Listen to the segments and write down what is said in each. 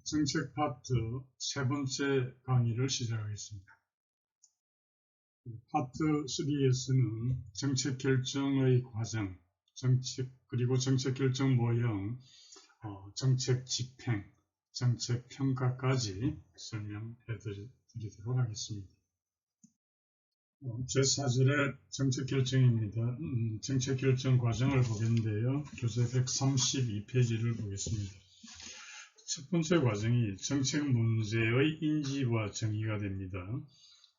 정책 파트 세 번째 강의를 시작하겠습니다. 파트 3에서는 정책 결정의 과정, 그리고 정책 결정 모형, 정책 집행, 정책 평가까지 설명해 드리도록 하겠습니다. 제4절의 정책 결정입니다. 정책 결정 과정을 보겠는데요. 교재 132페이지를 보겠습니다. 첫 번째 과정이 정책 문제의 인지와 정의가 됩니다.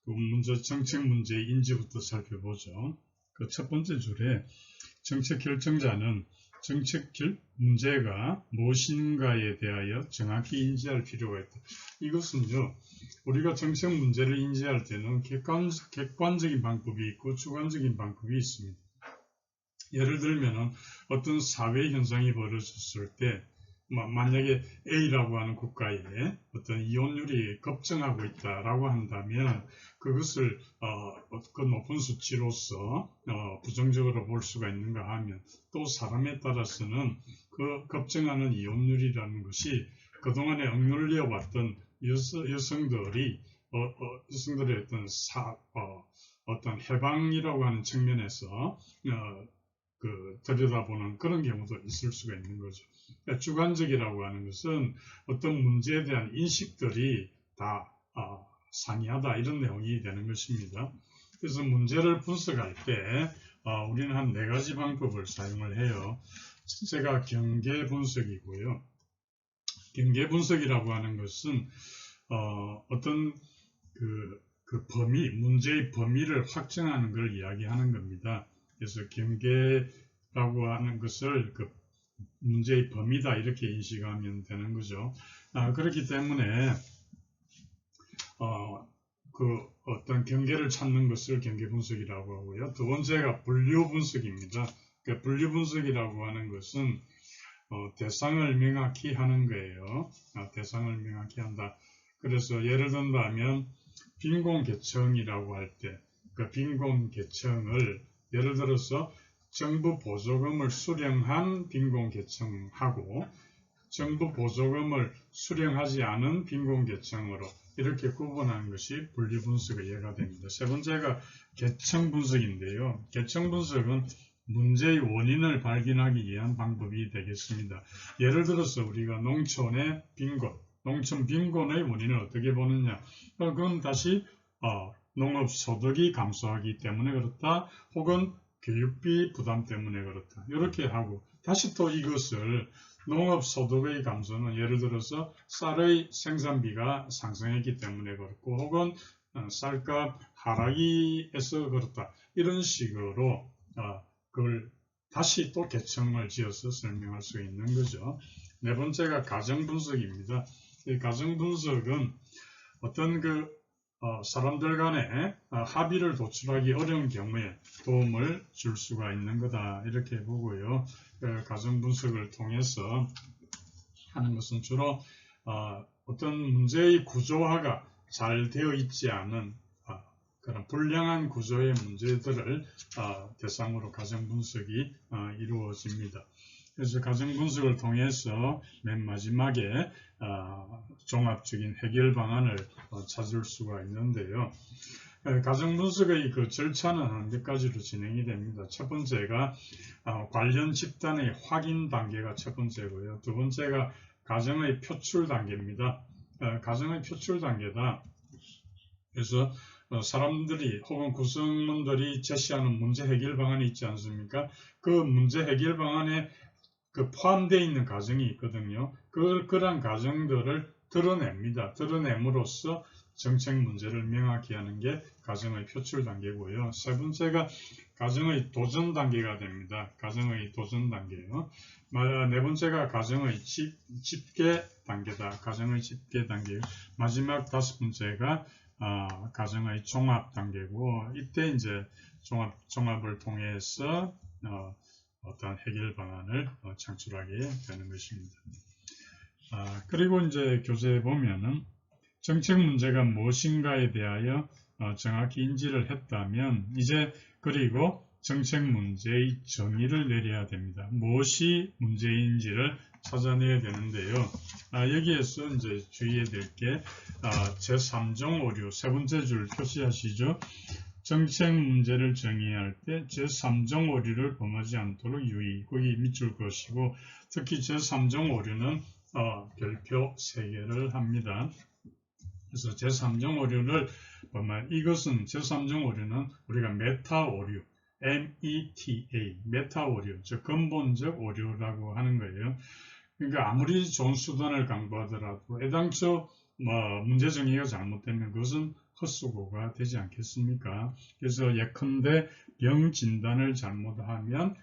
먼저 정책 문제의 인지부터 살펴보죠. 그 첫 번째 줄에 정책 결정자는 정책 문제가 무엇인가에 대하여 정확히 인지할 필요가 있다. 이것은요, 우리가 정책 문제를 인지할 때는 객관적인 방법이 있고 주관적인 방법이 있습니다. 예를 들면 어떤 사회 현상이 벌어졌을 때 만약에 A라고 하는 국가에 어떤 이혼율이 급증하고 있다라고 한다면 그것을 그 높은 수치로서 부정적으로 볼 수가 있는가 하면 또 사람에 따라서는 그 급증하는 이혼율이라는 것이 그동안에 억눌려 왔던 여성들의 어떤 해방이라고 하는 측면에서 들여다보는 그런 경우도 있을 수가 있는 거죠. 그러니까 주관적이라고 하는 것은 어떤 문제에 대한 인식들이 다 상이하다 이런 내용이 되는 것입니다. 그래서 문제를 분석할 때 우리는 한 4가지 방법을 사용을 해요. 첫째가 경계 분석이고요. 경계 분석이라고 하는 것은 어떤 문제의 범위를 확정하는 걸 이야기하는 겁니다. 그래서 경계라고 하는 것을 문제의 범위다 이렇게 인식하면 되는 거죠. 그렇기 때문에 어떤 경계를 찾는 것을 경계 분석이라고 하고요. 두 번째가 분류 분석입니다. 그러니까 분류 분석이라고 하는 것은 대상을 명확히 하는 거예요. 대상을 명확히 한다. 그래서 예를 든다면 빈곤계층이라고 할 때 그 빈곤계층을 예를 들어서 정부 보조금을 수령한 빈곤계층하고 정부 보조금을 수령하지 않은 빈곤계층으로 이렇게 구분하는 것이 분류분석의 예가 됩니다. 세 번째가 계층분석인데요. 계층분석은 문제의 원인을 발견하기 위한 방법이 되겠습니다. 예를 들어서 우리가 농촌의 빈곤, 농촌 빈곤의 원인을 어떻게 보느냐. 그건 다시 농업소득이 감소하기 때문에 그렇다. 혹은 교육비 부담 때문에 그렇다. 이렇게 하고 다시 또 이것을 농업소득의 감소는 예를 들어서 쌀의 생산비가 상승했기 때문에 그렇고 혹은 쌀값 하락에서 그렇다. 이런 식으로 그걸 다시 또 계층을 지어서 설명할 수 있는 거죠. 네 번째가 가정분석입니다. 이 가정분석은 어떤 사람들 간에 합의를 도출하기 어려운 경우에 도움을 줄 수가 있는 거다 이렇게 보고요. 가정분석을 통해서 하는 것은 주로 어떤 문제의 구조화가 잘 되어 있지 않은 그런 불량한 구조의 문제들을 대상으로 가정분석이 이루어집니다. 그래서 가정분석을 통해서 맨 마지막에 종합적인 해결 방안을 찾을 수가 있는데요. 가정분석의 절차는 몇 가지로 진행이 됩니다. 첫 번째가 관련 집단의 확인 단계가 첫 번째고요. 두 번째가 가정의 표출 단계입니다. 가정의 표출 단계다. 그래서 사람들이 혹은 구성원들이 제시하는 문제 해결 방안이 있지 않습니까? 그 문제 해결 방안에 포함되어 있는 가정이 있거든요. 그런 가정들을 드러냅니다. 드러냄으로써 정책 문제를 명확히 하는 게 가정의 표출 단계고요. 세 번째가 가정의 도전 단계가 됩니다. 가정의 도전 단계요. 네 번째가 가정의 집계 단계다. 가정의 집계 단계. 마지막 다섯 번째가 가정의 종합 단계고 이때 이제 종합을 통해서 어떤 해결 방안을 창출하게 되는 것입니다. 그리고 이제 교재에 보면은 정책 문제가 무엇인가에 대하여 정확히 인지를 했다면 이제 그리고 정책 문제의 정의를 내려야 됩니다. 무엇이 문제인지를 찾아내야 되는데요. 여기에서 이제 주의해야 될 게 제3종 오류 세 번째 줄 표시하시죠. 정책 문제를 정의할 때 제3종 오류를 범하지 않도록 유의, 거기 밑줄 것이고 특히 제3종 오류는 별표 3개를 합니다. 그래서 제3종 오류를 이것은 제3종 오류는 우리가 메타 오류, META, 메타 오류, 즉 근본적 오류라고 하는 거예요. 그러니까 아무리 좋은 수단을 강구하더라도 애당초 문제 정의가 잘못되면 그것은 헛수고가 되지 않겠습니까? 그래서 예컨대 병 진단을 잘못하여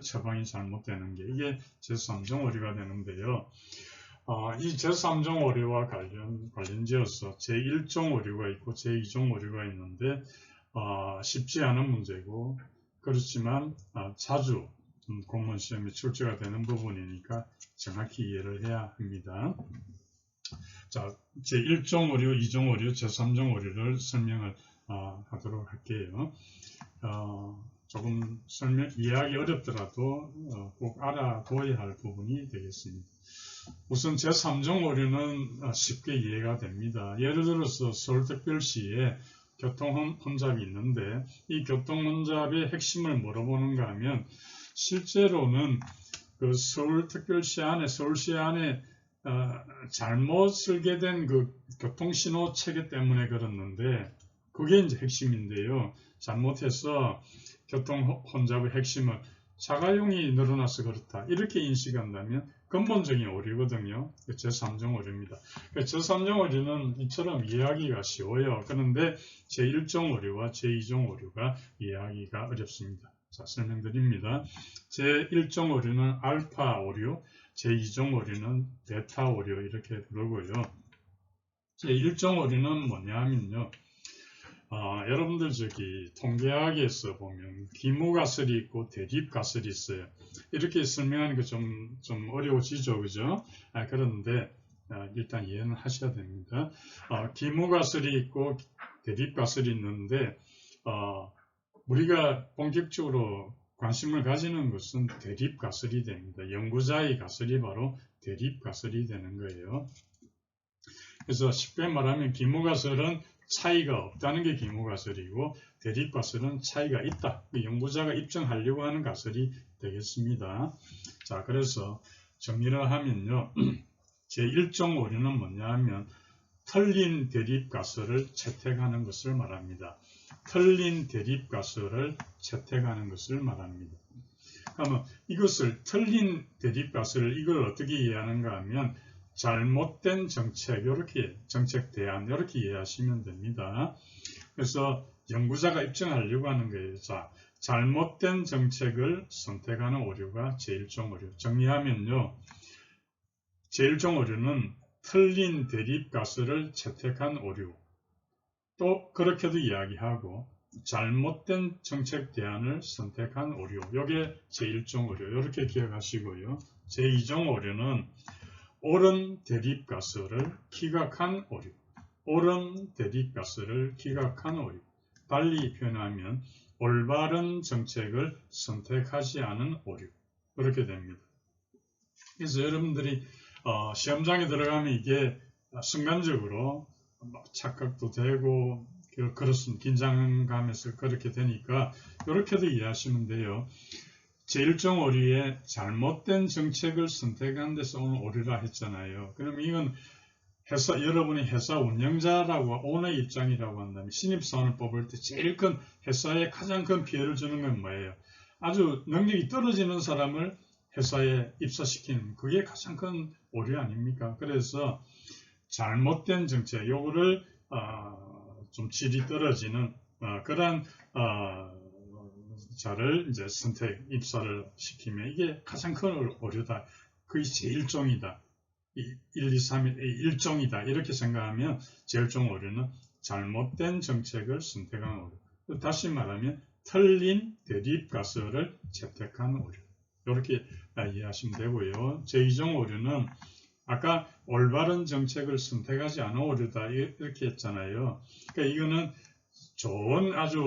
처방이 잘못되는 게 이게 제3종 오류가 되는데요. 이 제3종 오류와 관련지어서 제1종 오류가 있고 제2종 오류가 있는데 쉽지 않은 문제고 그렇지만 자주 공무원 시험에 출제가 되는 부분이니까 정확히 이해를 해야 합니다. 자, 제1종 오류, 2종 오류, 제3종 오류를 설명을 하도록 할게요. 조금 이해하기 어렵더라도 꼭 알아둬야 할 부분이 되겠습니다. 우선 제3종 오류는 쉽게 이해가 됩니다. 예를 들어서 서울특별시에 교통혼잡이 있는데 이 교통혼잡의 핵심을 물어보는가 하면 실제로는 그 서울특별시 안에 서울시 안에 잘못 설계된 그 교통신호 체계 때문에 그렇는데 그게 이제 핵심인데요. 잘못해서 교통혼잡의 핵심은 자가용이 늘어나서 그렇다 이렇게 인식한다면 근본적인 오류거든요. 제3종 오류입니다. 제3종 오류는 이처럼 이해하기가 쉬워요. 그런데 제1종 오류와 제2종 오류가 이해하기가 어렵습니다. 자, 설명드립니다. 제1종 오류는 알파 오류, 제2종 오류는 베타 오류 이렇게 부르고요. 제1종 오류는 뭐냐 하면요. 여러분들 통계학에서 보면 기무가설이 있고 대립가설이 있어요. 이렇게 설명하는 게 좀 어려워지죠, 그죠? 그런데 일단 이해는 하셔야 됩니다. 기무가설이 있고 대립가설이 있는데 우리가 본격적으로 관심을 가지는 것은 대립가설이 됩니다. 연구자의 가설이 바로 대립가설이 되는 거예요. 그래서 쉽게 말하면 기무가설은 차이가 없다는 게 기무가설이고 대립가설은 차이가 있다. 연구자가 입증하려고 하는 가설이 되겠습니다. 자, 그래서 정리를 하면요. 제1종 오류는 뭐냐 하면 틀린 대립가설을 채택하는 것을 말합니다. 틀린 대립가설을 채택하는 것을 말합니다. 그러면 이것을 틀린 대립가설을 이걸 어떻게 이해하는가 하면 잘못된 정책, 이렇게 정책 대안 이렇게 이해하시면 됩니다. 그래서 연구자가 입증하려고 하는 거예요. 자, 잘못된 정책을 선택하는 오류가 제1종 오류. 정리하면요. 제1종 오류는 틀린 대립가설을 채택한 오류. 또 그렇게도 이야기하고 잘못된 정책 대안을 선택한 오류. 이게 제1종 오류. 이렇게 기억하시고요. 제2종 오류는 옳은 대립가설을 기각한 오류. 옳은 대립가설을 기각한 오류. 달리 표현하면 올바른 정책을 선택하지 않은 오류. 그렇게 됩니다. 그래서 여러분들이 시험장에 들어가면 이게 순간적으로 착각도 되고 그렇습니다. 긴장감에서 그렇게 되니까 이렇게도 이해하시면 돼요. 제1종 오류에 잘못된 정책을 선택한 데서 오는 오류라 했잖아요. 그럼 이건 여러분이 회사 운영자라고 오너의 입장이라고 한다면 신입사원을 뽑을 때 제일 큰 회사에 가장 큰 피해를 주는 건 뭐예요? 아주 능력이 떨어지는 사람을 회사에 입사시키는 그게 가장 큰 오류 아닙니까? 그래서 잘못된 정책, 요거를 좀 질이 떨어지는 그런 자를 이제 입사를 시키면 이게 가장 큰 오류다. 그게 제1종이다. 1, 2, 3의 1종이다. 이렇게 생각하면 제1종 오류는 잘못된 정책을 선택한 오류. 다시 말하면 틀린 대립가설을 채택한 오류. 이렇게 이해하시면 되고요. 제2종 오류는 아까 올바른 정책을 선택하지 않은 오류다. 이렇게 했잖아요. 그러니까 이거는 좋은 아주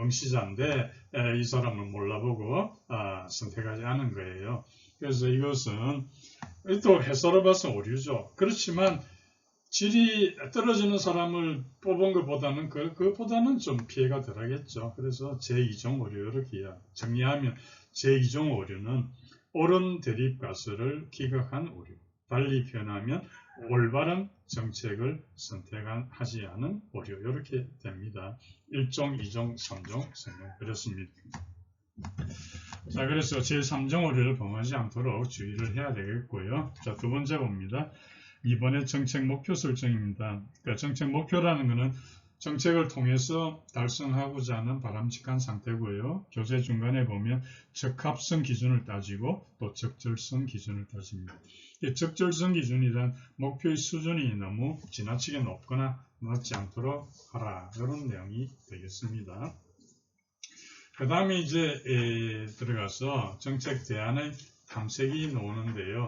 응시자인데 이 사람을 몰라보고 선택하지 않은 거예요. 그래서 이것은 또 해설을 봐서 오류죠. 그렇지만 질이 떨어지는 사람을 뽑은 것보다는 그것보다는 좀 피해가 덜하겠죠. 그래서 제2종 오류 이렇게 정리하면 제2종 오류는 옳은 대립 가설을 기각한 오류. 달리 표현하면 올바른 정책을 선택하지 않은 오류 이렇게 됩니다. 1종, 2종, 3종 설명드렸습니다. 자, 그래서 제3종 오류를 범하지 않도록 주의를 해야 되겠고요. 자, 두 번째 봅니다. 이번에 정책 목표 설정입니다. 그러니까 정책 목표라는 것은 정책을 통해서 달성하고자 하는 바람직한 상태고요. 교재 중간에 보면 적합성 기준을 따지고 또 적절성 기준을 따집니다. 적절성 기준이란 목표의 수준이 너무 지나치게 높거나 낮지 않도록 하라. 이런 내용이 되겠습니다. 그 다음에 이제 들어가서 정책 대안의 탐색이 나오는데요.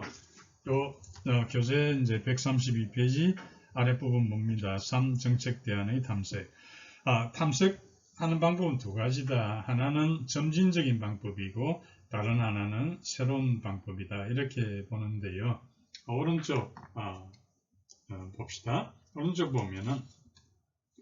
교재 이제 132페이지 아랫부분 봅니다. 3. 정책 대안의 탐색. 탐색하는 방법은 두 가지다. 하나는 점진적인 방법이고 다른 하나는 새로운 방법이다. 이렇게 보는데요. 오른쪽 봅시다. 오른쪽 보면은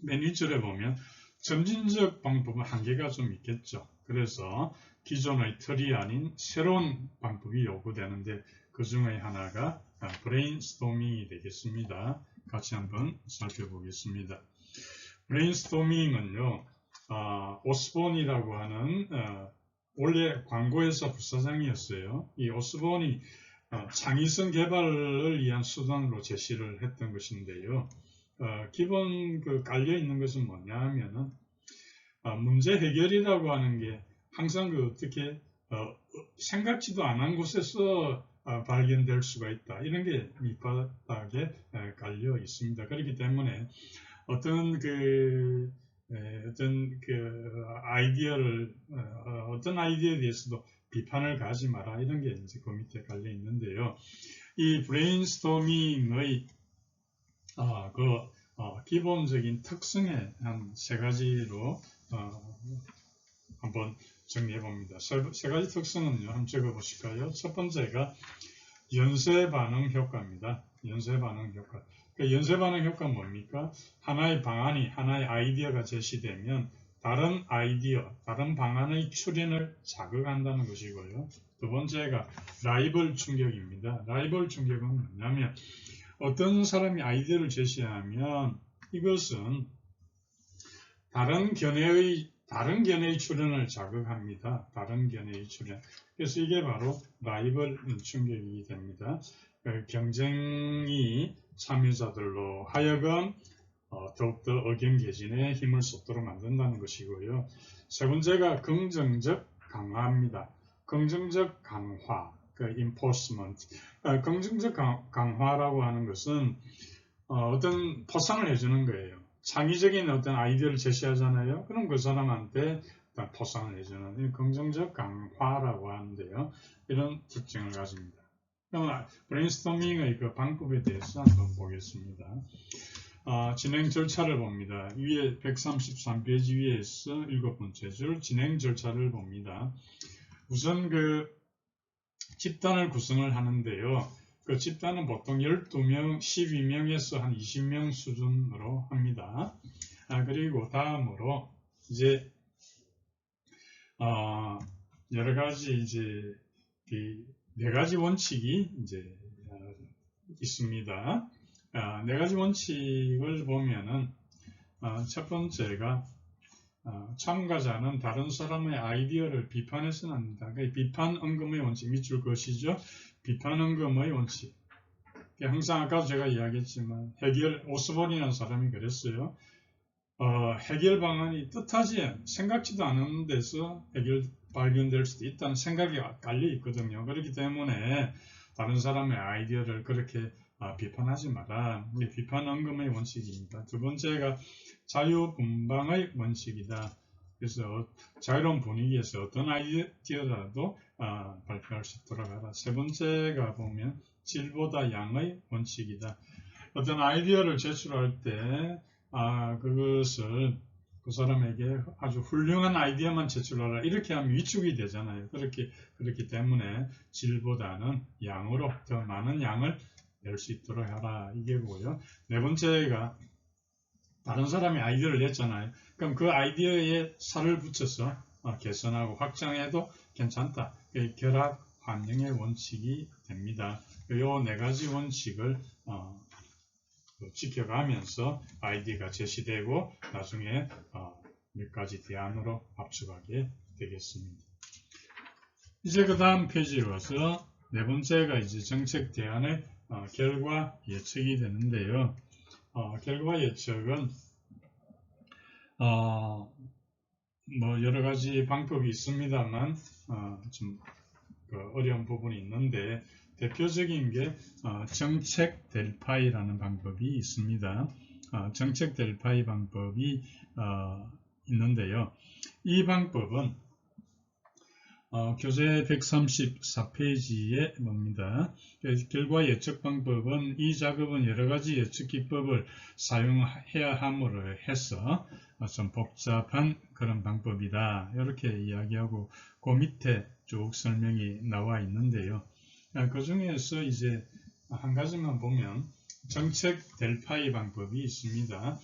맨 윗줄에 보면 점진적 방법은 한계가 좀 있겠죠. 그래서 기존의 틀이 아닌 새로운 방법이 요구되는데 그 중에 하나가 브레인스토밍이 되겠습니다. 같이 한번 살펴보겠습니다. 브레인스토밍은요, 오스본이라고 하는 원래 광고회사 부사장이었어요. 이 오스본이 창의성 개발을 위한 수단으로 제시를 했던 것인데요. 기본 깔려 있는 것은 뭐냐 하면은 문제 해결이라고 하는 게 항상 어떻게 생각지도 않은 곳에서 발견될 수가 있다. 이런 게 밑바닥에 깔려 있습니다. 그렇기 때문에 어떤 아이디어를 어떤 아이디어에 대해서도 비판을 가지 마라. 이런 게 이제 그 밑에 깔려 있는데요. 이 브레인스토밍의 기본적인 특성의 한 세 가지로 한번 정리해 봅니다. 세 가지 특성은요, 한번 적어 보실까요? 첫 번째가 연쇄 반응 효과입니다. 연쇄 반응 효과. 연쇄 반응 효과는 뭡니까? 하나의 방안이, 하나의 아이디어가 제시되면 다른 아이디어, 다른 방안의 출현을 자극한다는 것이고요. 두 번째가 라이벌 충격입니다. 라이벌 충격은 뭐냐면 어떤 사람이 아이디어를 제시하면 이것은 다른 견해의 출현을 자극합니다. 다른 견해의 출현. 그래서 이게 바로 라이벌 충격이 됩니다. 경쟁이 참여자들로 하여금 더욱더 의견 개진에 힘을 쏟도록 만든다는 것이고요. 세 번째가 긍정적 강화입니다. 긍정적 강화, enforcement. 긍정적 강화라고 하는 것은 어떤 포상을 해주는 거예요. 창의적인 어떤 아이디어를 제시하잖아요. 그럼 그 사람한테 포상을 해주는 긍정적 강화라고 하는데요. 이런 특징을 가집니다. 그럼 브레인스토밍의 그 방법에 대해서 한번 보겠습니다. 진행 절차를 봅니다. 위에 133페이지 위에서 7번째 줄 진행 절차를 봅니다. 우선 집단을 구성을 하는데요. 그 집단은 보통 12명, 12명에서 한 20명 수준으로 합니다. 그리고 다음으로 이제 여러 가지 이제 네 가지 원칙이 이제 있습니다. 네 가지 원칙을 보면은 첫 번째가 참가자는 다른 사람의 아이디어를 비판해서는 안 된다. 비판 응검의 원칙, 밑줄 것이죠. 비판 응검의 원칙. 항상 아까 제가 이야기했지만 오스본이라는 사람이 그랬어요. 해결 방안이 뜻하지 생각지도 않은 데서 발견될 수도 있다는 생각이 깔려 있거든요. 그렇기 때문에 다른 사람의 아이디어를 그렇게 비판하지 마라. 비판 응검의 원칙입니다. 두 번째가 자유분방의 원칙이다. 그래서 자유로운 분위기에서 어떤 아이디어라도 발표할 수 있도록 하라. 세 번째가 보면 질보다 양의 원칙이다. 어떤 아이디어를 제출할 때 그것을 그 사람에게 아주 훌륭한 아이디어만 제출하라 이렇게 하면 위축이 되잖아요. 그렇기 때문에 질보다는 양으로 더 많은 양을 낼 수 있도록 하라 이게고요. 네 번째가 다른 사람이 아이디어를 냈잖아요. 그럼 그 아이디어에 살을 붙여서 개선하고 확장해도 괜찮다. 결합 환영의 원칙이 됩니다. 이 네 가지 원칙을 지켜가면서 아이디어가 제시되고 나중에 몇 가지 대안으로 압축하게 되겠습니다. 이제 그 다음 페이지로 와서 네 번째가 이제 정책 대안의 결과 예측이 되는데요. 결과 예측은 뭐 여러 가지 방법이 있습니다만 좀 어려운 부분이 있는데 대표적인 게 정책 델파이라는 방법이 있습니다. 정책 델파이 방법이 있는데요. 이 방법은 교재 134페이지에 봅니다. 결과 예측 방법은 이 작업은 여러 가지 예측 기법을 사용해야 함으로 해서 좀 복잡한 그런 방법이다. 이렇게 이야기하고 그 밑에 쭉 설명이 나와 있는데요. 그 중에서 이제 한 가지만 보면 정책 델파이 방법이 있습니다.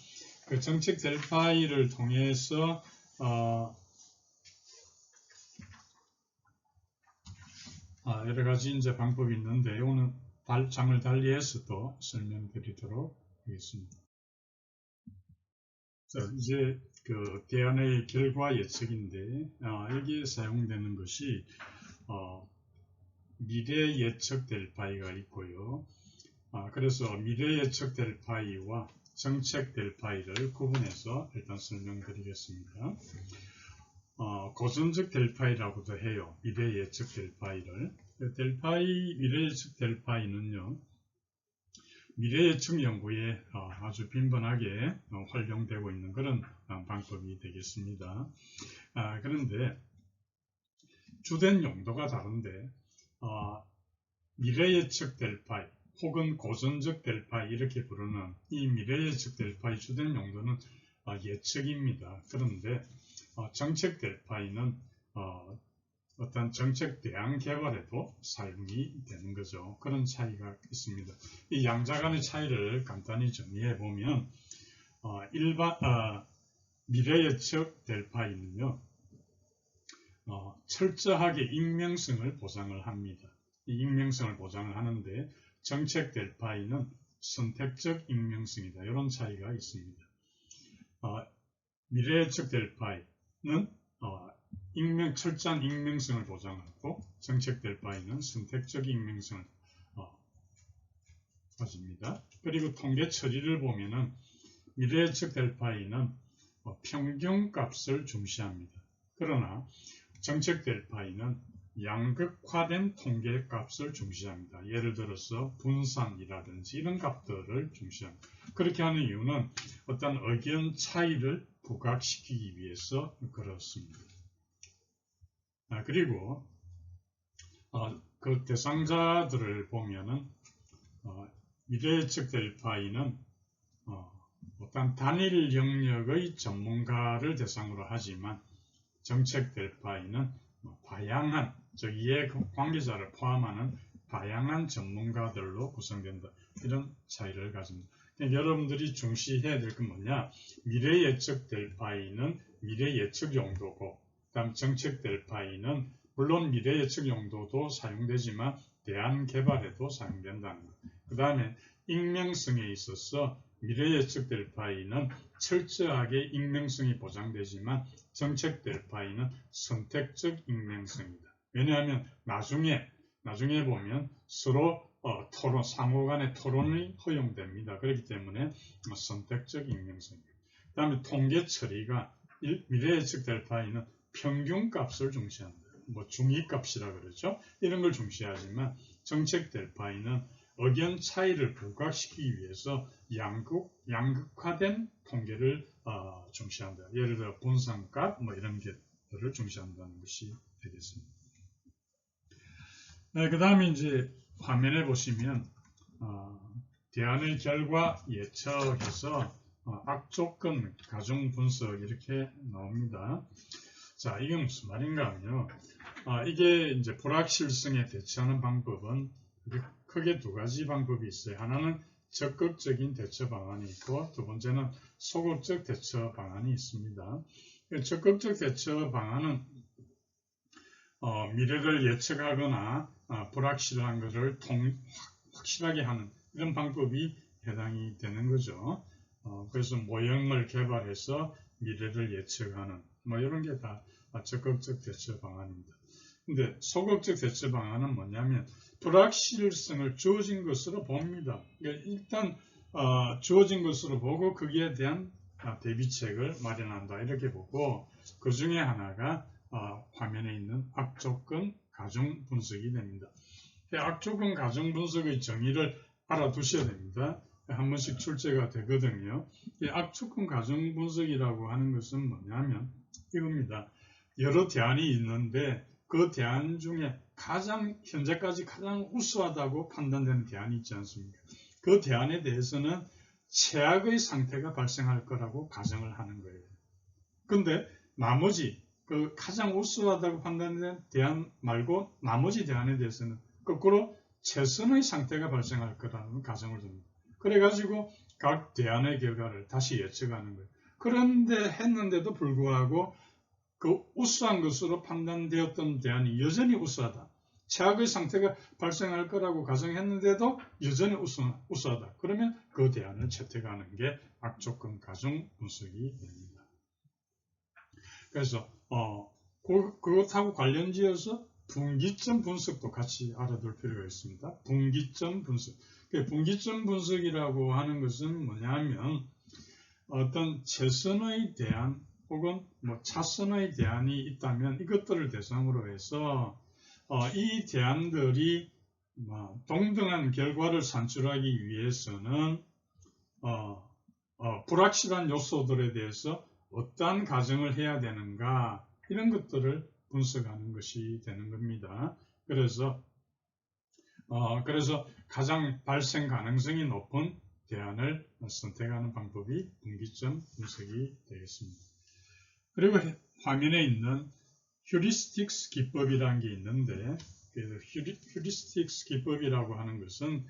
그 정책 델파이를 통해서 여러 가지 이제 방법이 있는데 오늘 장을 달리해서 또 설명드리도록 하겠습니다. 자, 이제 그 대안의 결과 예측인데 여기에 사용되는 것이 미래 예측 델파이가 있고요. 그래서 미래 예측 델파이와 정책 델파이를 구분해서 일단 설명드리겠습니다. 고전적 델파이라고도 해요. 미래 예측 델파이를. 미래 예측 델파이는요. 미래 예측 연구에 아주 빈번하게 활용되고 있는 그런 방법이 되겠습니다. 그런데 주된 용도가 다른데 미래 예측 델파이 혹은 고전적 델파이 이렇게 부르는 이 미래 예측 델파이 주된 용도는 예측입니다. 그런데 정책 델파이는 어떤 정책 대안 개발에도 사용이 되는 거죠. 그런 차이가 있습니다. 이 양자 간의 차이를 간단히 정리해 보면 미래 예측 델파이는요. 철저하게 익명성을 보장을 합니다. 이 익명성을 보장을 하는데 정책 델파이는 선택적 익명성이다. 이런 차이가 있습니다. 미래 예측 델파이는 철저한 익명성을 보장하고 정책 델파이는 선택적 익명성을 가집니다. 그리고 통계 처리를 보면은 미래 예측 델파이는 평균값을 중시합니다. 그러나 정책 델파이는 양극화된 통계값을 중시합니다. 예를 들어서 분산이라든지 이런 값들을 중시합니다. 그렇게 하는 이유는 어떤 의견 차이를 부각시키기 위해서 그렇습니다. 그리고 그 대상자들을 보면은 미래 예측 델파이는 어떤 단일 영역의 전문가를 대상으로 하지만 정책 델파이는 다양한 이해 관계자를 포함하는 다양한 전문가들로 구성된다. 이런 차이를 가집니다. 그러니까 여러분들이 중시해야 될 건 뭐냐? 미래 예측 델파이는 미래 예측 용도고, 그다음 정책 델파이는 물론 미래 예측 용도도 사용되지만 대안 개발에도 사용된다는 것. 그 다음에 익명성에 있어서 미래 예측 델파이는 철저하게 익명성이 보장되지만 정책 델파이는 선택적 익명성이다. 왜냐하면 나중에 보면 서로 상호 간의 토론이 허용됩니다. 그렇기 때문에 선택적 익명성입니다. 그 다음에 통계 처리가 미래 예측 델파이는 평균값을 중시한다. 뭐 중위값이라 그러죠. 이런 걸 중시하지만 정책 델파이는 의견 차이를 부각시키기 위해서 양극화된 통계를 중시한다. 예를 들어 분산값 뭐 이런 것들을 중시한다는 것이 되겠습니다. 네, 그 다음에 이제 화면에 보시면 대안의 결과 예측에서 악조건 가중 분석 이렇게 나옵니다. 자, 이게 무슨 말인가 하면요. 이게 이제 불확실성에 대처하는 방법은 크게 두 가지 방법이 있어요. 하나는 적극적인 대처 방안이 있고, 두 번째는 소극적 대처 방안이 있습니다. 적극적 대처 방안은 미래를 예측하거나 불확실한 것을 확실하게 하는 이런 방법이 해당이 되는 거죠. 그래서 모형을 개발해서 미래를 예측하는 이런 게 다 적극적 대처 방안입니다. 근데 소극적 대처 방안은 뭐냐면 불확실성을 주어진 것으로 봅니다. 그러니까 일단 주어진 것으로 보고 거기에 대한 대비책을 마련한다 이렇게 보고, 그 중에 하나가 화면에 있는 악조건 가중 분석이 됩니다. 악조건 가중 분석의 정의를 알아두셔야 됩니다. 한 번씩 출제가 되거든요. 악조건 가중 분석이라고 하는 것은 뭐냐면 이겁니다. 여러 대안이 있는데 그 대안 중에 현재까지 가장 우수하다고 판단되는 대안이 있지 않습니까? 그 대안에 대해서는 최악의 상태가 발생할 거라고 가정을 하는 거예요. 근데 나머지 가장 우수하다고 판단된 대안 말고 나머지 대안에 대해서는 거꾸로 최선의 상태가 발생할 거라는 가정을 줍니다. 그래가지고 각 대안의 결과를 다시 예측하는 거예요. 그런데 했는데도 불구하고 그 우수한 것으로 판단되었던 대안이 여전히 우수하다. 최악의 상태가 발생할 거라고 가정했는데도 여전히 우수하다. 그러면 그 대안을 채택하는 게 악조건 가중 분석이 됩니다. 그래서 그것하고 관련지어서 분기점 분석도 같이 알아둘 필요가 있습니다. 분기점 분석. 분기점 분석이라고 하는 것은 뭐냐면 어떤 최선의 대안 혹은 차선의 대안이 있다면 이것들을 대상으로 해서 이 대안들이 동등한 결과를 산출하기 위해서는 불확실한 요소들에 대해서 어떠한 가정을 해야 되는가 이런 것들을 분석하는 것이 되는 겁니다. 그래서 가장 발생 가능성이 높은 대안을 선택하는 방법이 분기점 분석이 되겠습니다. 그리고 화면에 있는 휴리스틱스 기법이라는 게 있는데, 휴리스틱스 기법이라고 하는 것은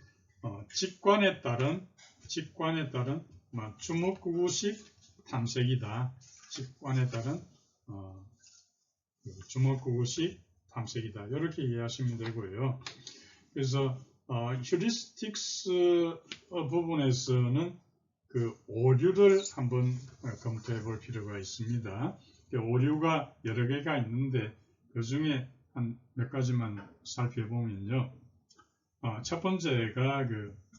직관에 따른 주먹구구식 탐색이다. 직관에 따른 주먹구구식 탐색이다. 이렇게 이해하시면 되고요. 그래서 휴리스틱스 부분에서는 그 오류를 한번 검토해 볼 필요가 있습니다. 오류가 여러 개가 있는데 그 중에 한 몇 가지만 살펴보면요. 첫 번째가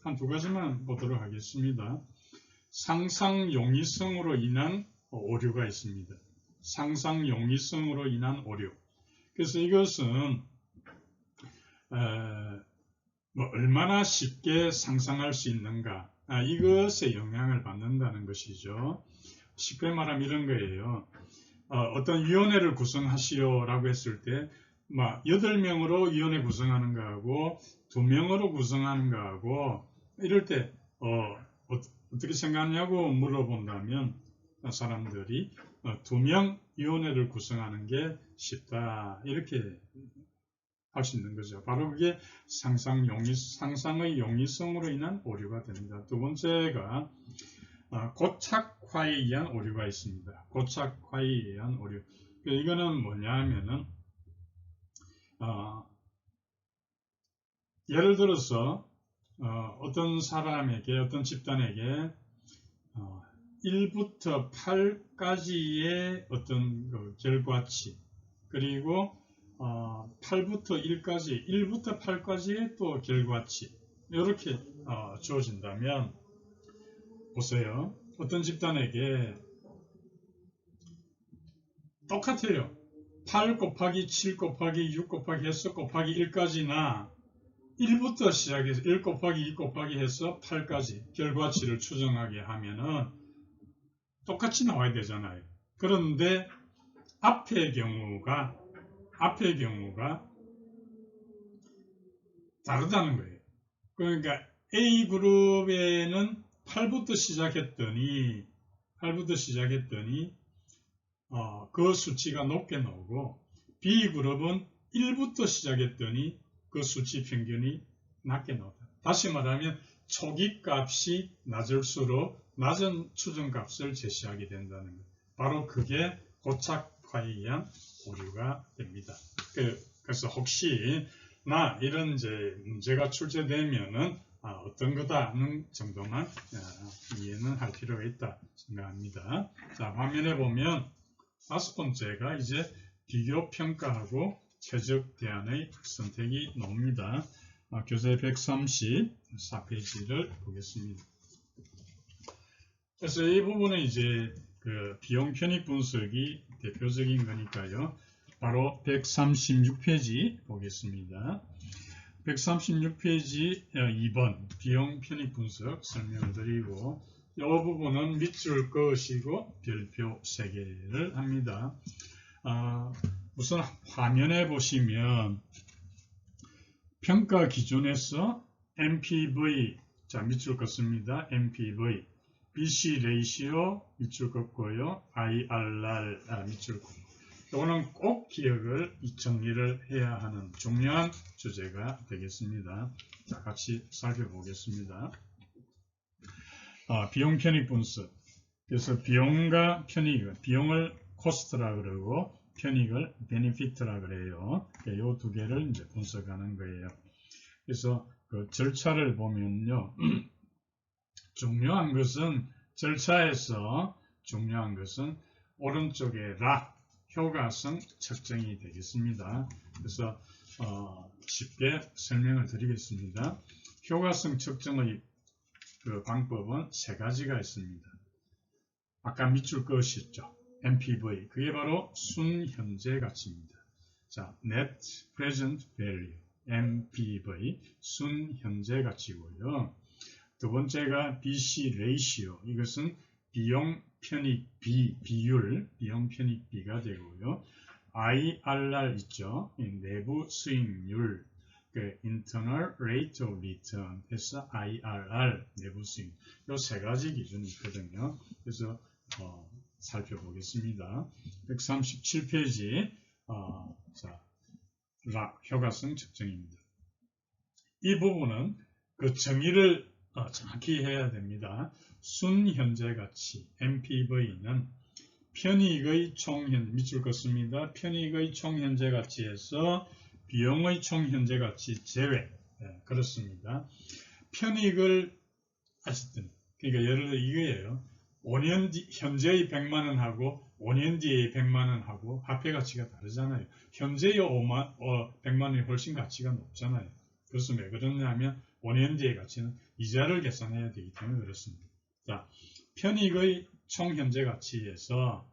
한 두 가지만 보도록 하겠습니다. 상상 용이성으로 인한 오류가 있습니다. 상상 용이성으로 인한 오류. 그래서 이것은 얼마나 쉽게 상상할 수 있는가, 이것에 영향을 받는다는 것이죠. 쉽게 말하면 이런 거예요. 어떤 위원회를 구성하시오라고 했을 때 8명으로 위원회 구성하는 거하고 2명으로 구성하는 거하고 이럴 때 어떻게 생각하냐고 물어본다면 사람들이 2명 위원회를 구성하는 게 쉽다 이렇게 할 수 있는 거죠. 바로 그게 상상의 용이성으로 인한 오류가 됩니다. 두 번째가 고착화에 의한 오류가 있습니다. 고착화에 의한 오류. 이거는 뭐냐 하면은 예를 들어서 어떤 사람에게, 어떤 집단에게 1부터 8까지의 어떤 결과치, 그리고 8부터 1까지, 1부터 8까지의 또 결과치 이렇게 주어진다면 보세요. 어떤 집단에게 똑같아요. 8 곱하기 7 곱하기 6 곱하기 해서 곱하기 1까지나 1부터 시작해서 1 곱하기 2 곱하기 해서 8까지 결과치를 추정하게 하면은 똑같이 나와야 되잖아요. 그런데 앞의 경우가 다르다는 거예요. 그러니까 A그룹에는 8부터 시작했더니 그 수치가 높게 나오고 B그룹은 1부터 시작했더니 그 수치 평균이 낮게 나온다. 다시 말하면 초기 값이 낮을수록 낮은 추정값을 제시하게 된다는 것. 바로 그게 고착화에 의한 오류가 됩니다. 그래서 혹시 이런 이제 문제가 출제되면은 어떤 거다는 정도만 이해는 할 필요가 있다 생각합니다. 자, 화면에 보면 5번째가 이제 비교 평가하고 최적 대안의 선택이 나옵니다. 교재 134페이지를 보겠습니다. 그래서 이 부분은 이제 그 비용 편익 분석이 대표적인 거니까요. 바로 136페이지 보겠습니다. 136페이지 2번 비용 편익 분석 설명을 드리고 이 부분은 밑줄 그으시고 별표 3개를 합니다. 우선 화면에 보시면 평가 기준에서 MPV, 자 밑줄 긋습니다. MPV, BC 레이시오 밑줄 긋고요. IRR 밑줄 긋고 이거는 꼭 기억을 정리를 해야 하는 중요한 주제가 되겠습니다. 자, 같이 살펴보겠습니다. 비용 편익 분석. 그래서 비용과 편익, 비용을 코스트라 그러고 편익을 베니피트라 그래요. 이 두 개를 이제 분석하는 거예요. 그래서 그 절차를 보면요. 중요한 것은 절차에서 중요한 것은 오른쪽에 효과성 측정이 되겠습니다. 그래서 쉽게 설명을 드리겠습니다. 효과성 측정의 그 방법은 3가지가 있습니다. 아까 밑줄 그으셨죠. MPV, 그게 바로 순현재 가치입니다. 자, Net Present Value, MPV, 순현재 가치고요. 두 번째가 BC Ratio, 이것은 비용 편익 비율, 비용 편익 비가 되고요. IRR 있죠. 내부 수익률, 그 Internal Rate of Return 해서 IRR, 내부 수익. 이 3가지 기준이 있거든요. 그래서 살펴보겠습니다. 137페이지 자, 효과성 측정입니다. 이 부분은 그 정의를 정확히 해야 됩니다. 순현재 가치 MPV는 편익의 밑줄 긋습니다. 편익의 총현재 가치에서 비용의 총현재 가치 제외. 그렇습니다. 편익을 하셨더니 그러니까 예를 들어 이거예요. 5년 뒤 현재의 100만 원하고 5년 뒤의 100만 원하고 화폐 가치가 다르잖아요. 현재의 100만 원이 훨씬 가치가 높잖아요. 그래서 왜 그러냐면 5년 뒤의 가치는 이자를 계산해야 되기 때문에 그렇습니다. 자, 편익의 총현재 가치에서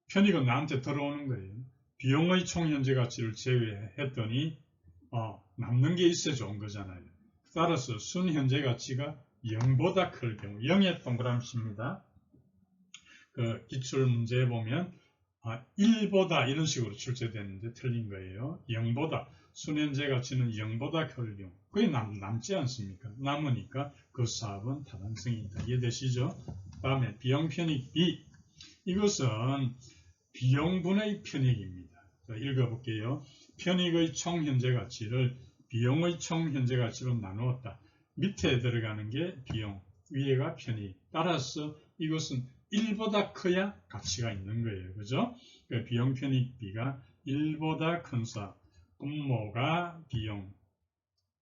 편익은 나한테 들어오는 거예요. 비용의 총현재 가치를 제외했더니 남는 게 있어야 좋은 거잖아요. 따라서 순현재 가치가 0보다 클 경우, 0의 동그라미입니다. 그 기출 문제에 보면 1보다 이런 식으로 출제되는데 틀린 거예요. 0보다, 순현재 가치는 0보다 클 경우, 그게 남지 않습니까? 남으니까 그 사업은 타당성이 있다. 이해되시죠? 다음에 비용 편익 B, 이것은 비용분의 편익입니다. 자, 읽어볼게요. 편익의 총현재 가치를 비용의 총현재 가치로 나누었다. 밑에 들어가는 게 비용, 위에가 편익. 따라서 이것은 1보다 커야 가치가 있는 거예요. 그죠? 그러니까 비용 편익 B가 1보다 큰 사업. 분모가 비용,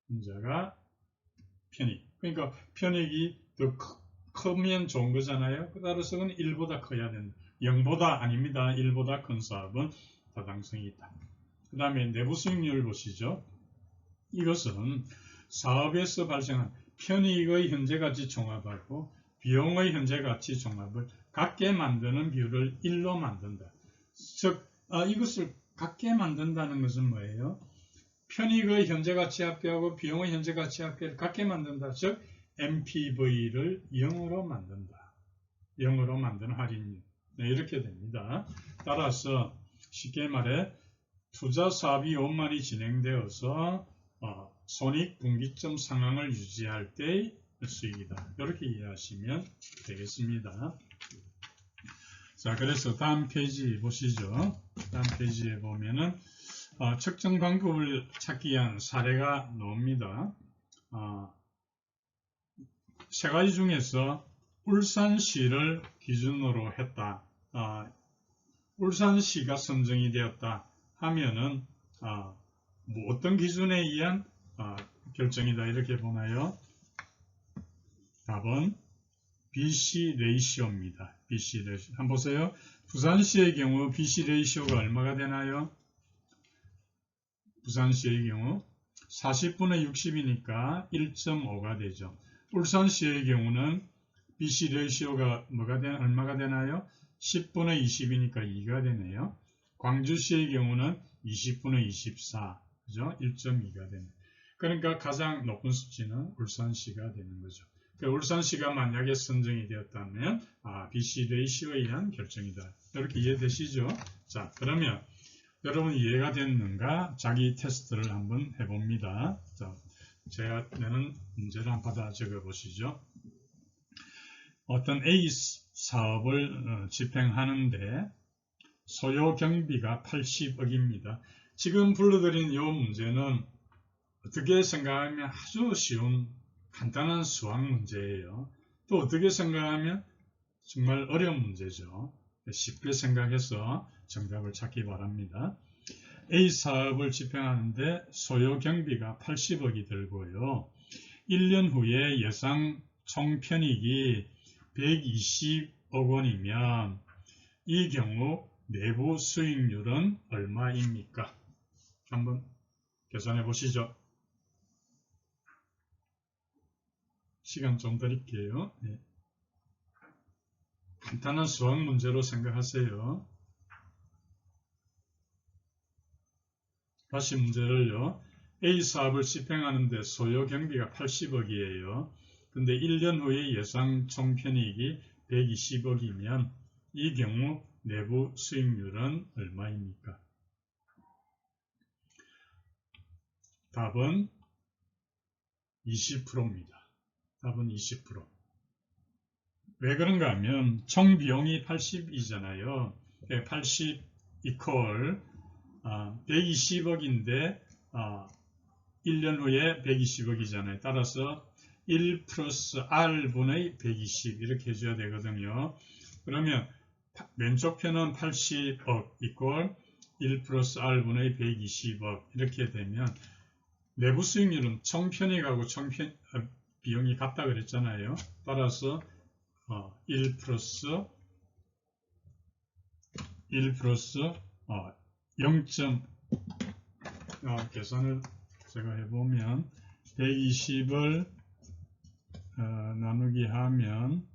분자가 편익. 그러니까 편익이 더 크면 좋은 거잖아요. 따라서 그건 1보다 커야 된다. 0보다 아닙니다. 1보다 큰 사업은 타당성이 있다. 그 다음에 내부 수익률 보시죠. 이것은 사업에서 발생한 편익의 현재가치 종합하고 비용의 현재가치 종합을 같게 만드는 비율을 1로 만든다. 즉 이것을 같게 만든다는 것은 뭐예요? 편익의 현재가치 합계하고 비용의 현재가치 합계를 같게 만든다. 즉 MPV를 0으로 만든다. 0으로 만드는 할인율. 네, 이렇게 됩니다. 따라서 쉽게 말해 투자 사업이 원만히 진행되어서 손익 분기점 상황을 유지할 때 수익이다. 이렇게 이해하시면 되겠습니다. 자, 그래서 다음 페이지 보시죠. 다음 페이지에 보면은 측정 방법을 찾기 위한 사례가 나옵니다. 세 가지 중에서 울산시를 기준으로 했다. 울산시가 선정이 되었다 하면은 뭐 어떤 기준에 의한 결정이다 이렇게 보나요? 답은 BC 레이시오입니다. BC 레이시오. 한번 보세요. 부산시의 경우 BC 레이시오가 얼마가 되나요? 부산시의 경우 40분의 60이니까 1.5가 되죠. 울산시의 경우는 BC 레이시오가 얼마가 되나요? 10분의 20이니까 2가 되네요. 광주시의 경우는 20분의 24, 그죠? 1.2가 되네요. 그러니까 가장 높은 수치는 울산시가 되는 거죠. 그러니까 울산시가 만약에 선정이 되었다면 BC 레이시오에 의한 결정이다. 이렇게 이해되시죠? 자, 그러면 여러분 이해가 됐는가? 자기 테스트를 한번 해봅니다. 자, 제가 내는 문제를 한번 받아 적어보시죠. 어떤 A 사업을 집행하는데 소요 경비가 80억입니다. 지금 불러드린 이 문제는 어떻게 생각하면 아주 쉬운 간단한 수학 문제예요. 또 어떻게 생각하면 정말 어려운 문제죠. 쉽게 생각해서 정답을 찾기 바랍니다. A 사업을 집행하는데 소요 경비가 80억이 들고요. 1년 후에 예상 총편익이 120억 원이면 이 경우 내부 수익률은 얼마입니까? 한번 계산해 보시죠. 시간 좀 드릴게요. 네. 간단한 수학 문제로 생각하세요. 다시 문제를요. A 사업을 집행하는데 소요 경비가 80억이에요. 근데 1년 후에 예상 총편익이 120억이면 이 경우 내부 수익률은 얼마입니까? 답은 20%입니다. 답은 20%. 왜 그런가 하면 총 비용이 80이잖아요. 80 이퀄 120억인데 1년 후에 120억이잖아요. 따라서 1 플러스 R분의 120 이렇게 해줘야 되거든요. 그러면 왼쪽 편은 80억 이퀄 1 플러스 R분의 120억 이렇게 되면 내부 수익률은 총편익하고 비용이 같다 그랬잖아요. 따라서 1 플러스 0. 계산을 제가 해보면 120을 나누기 하면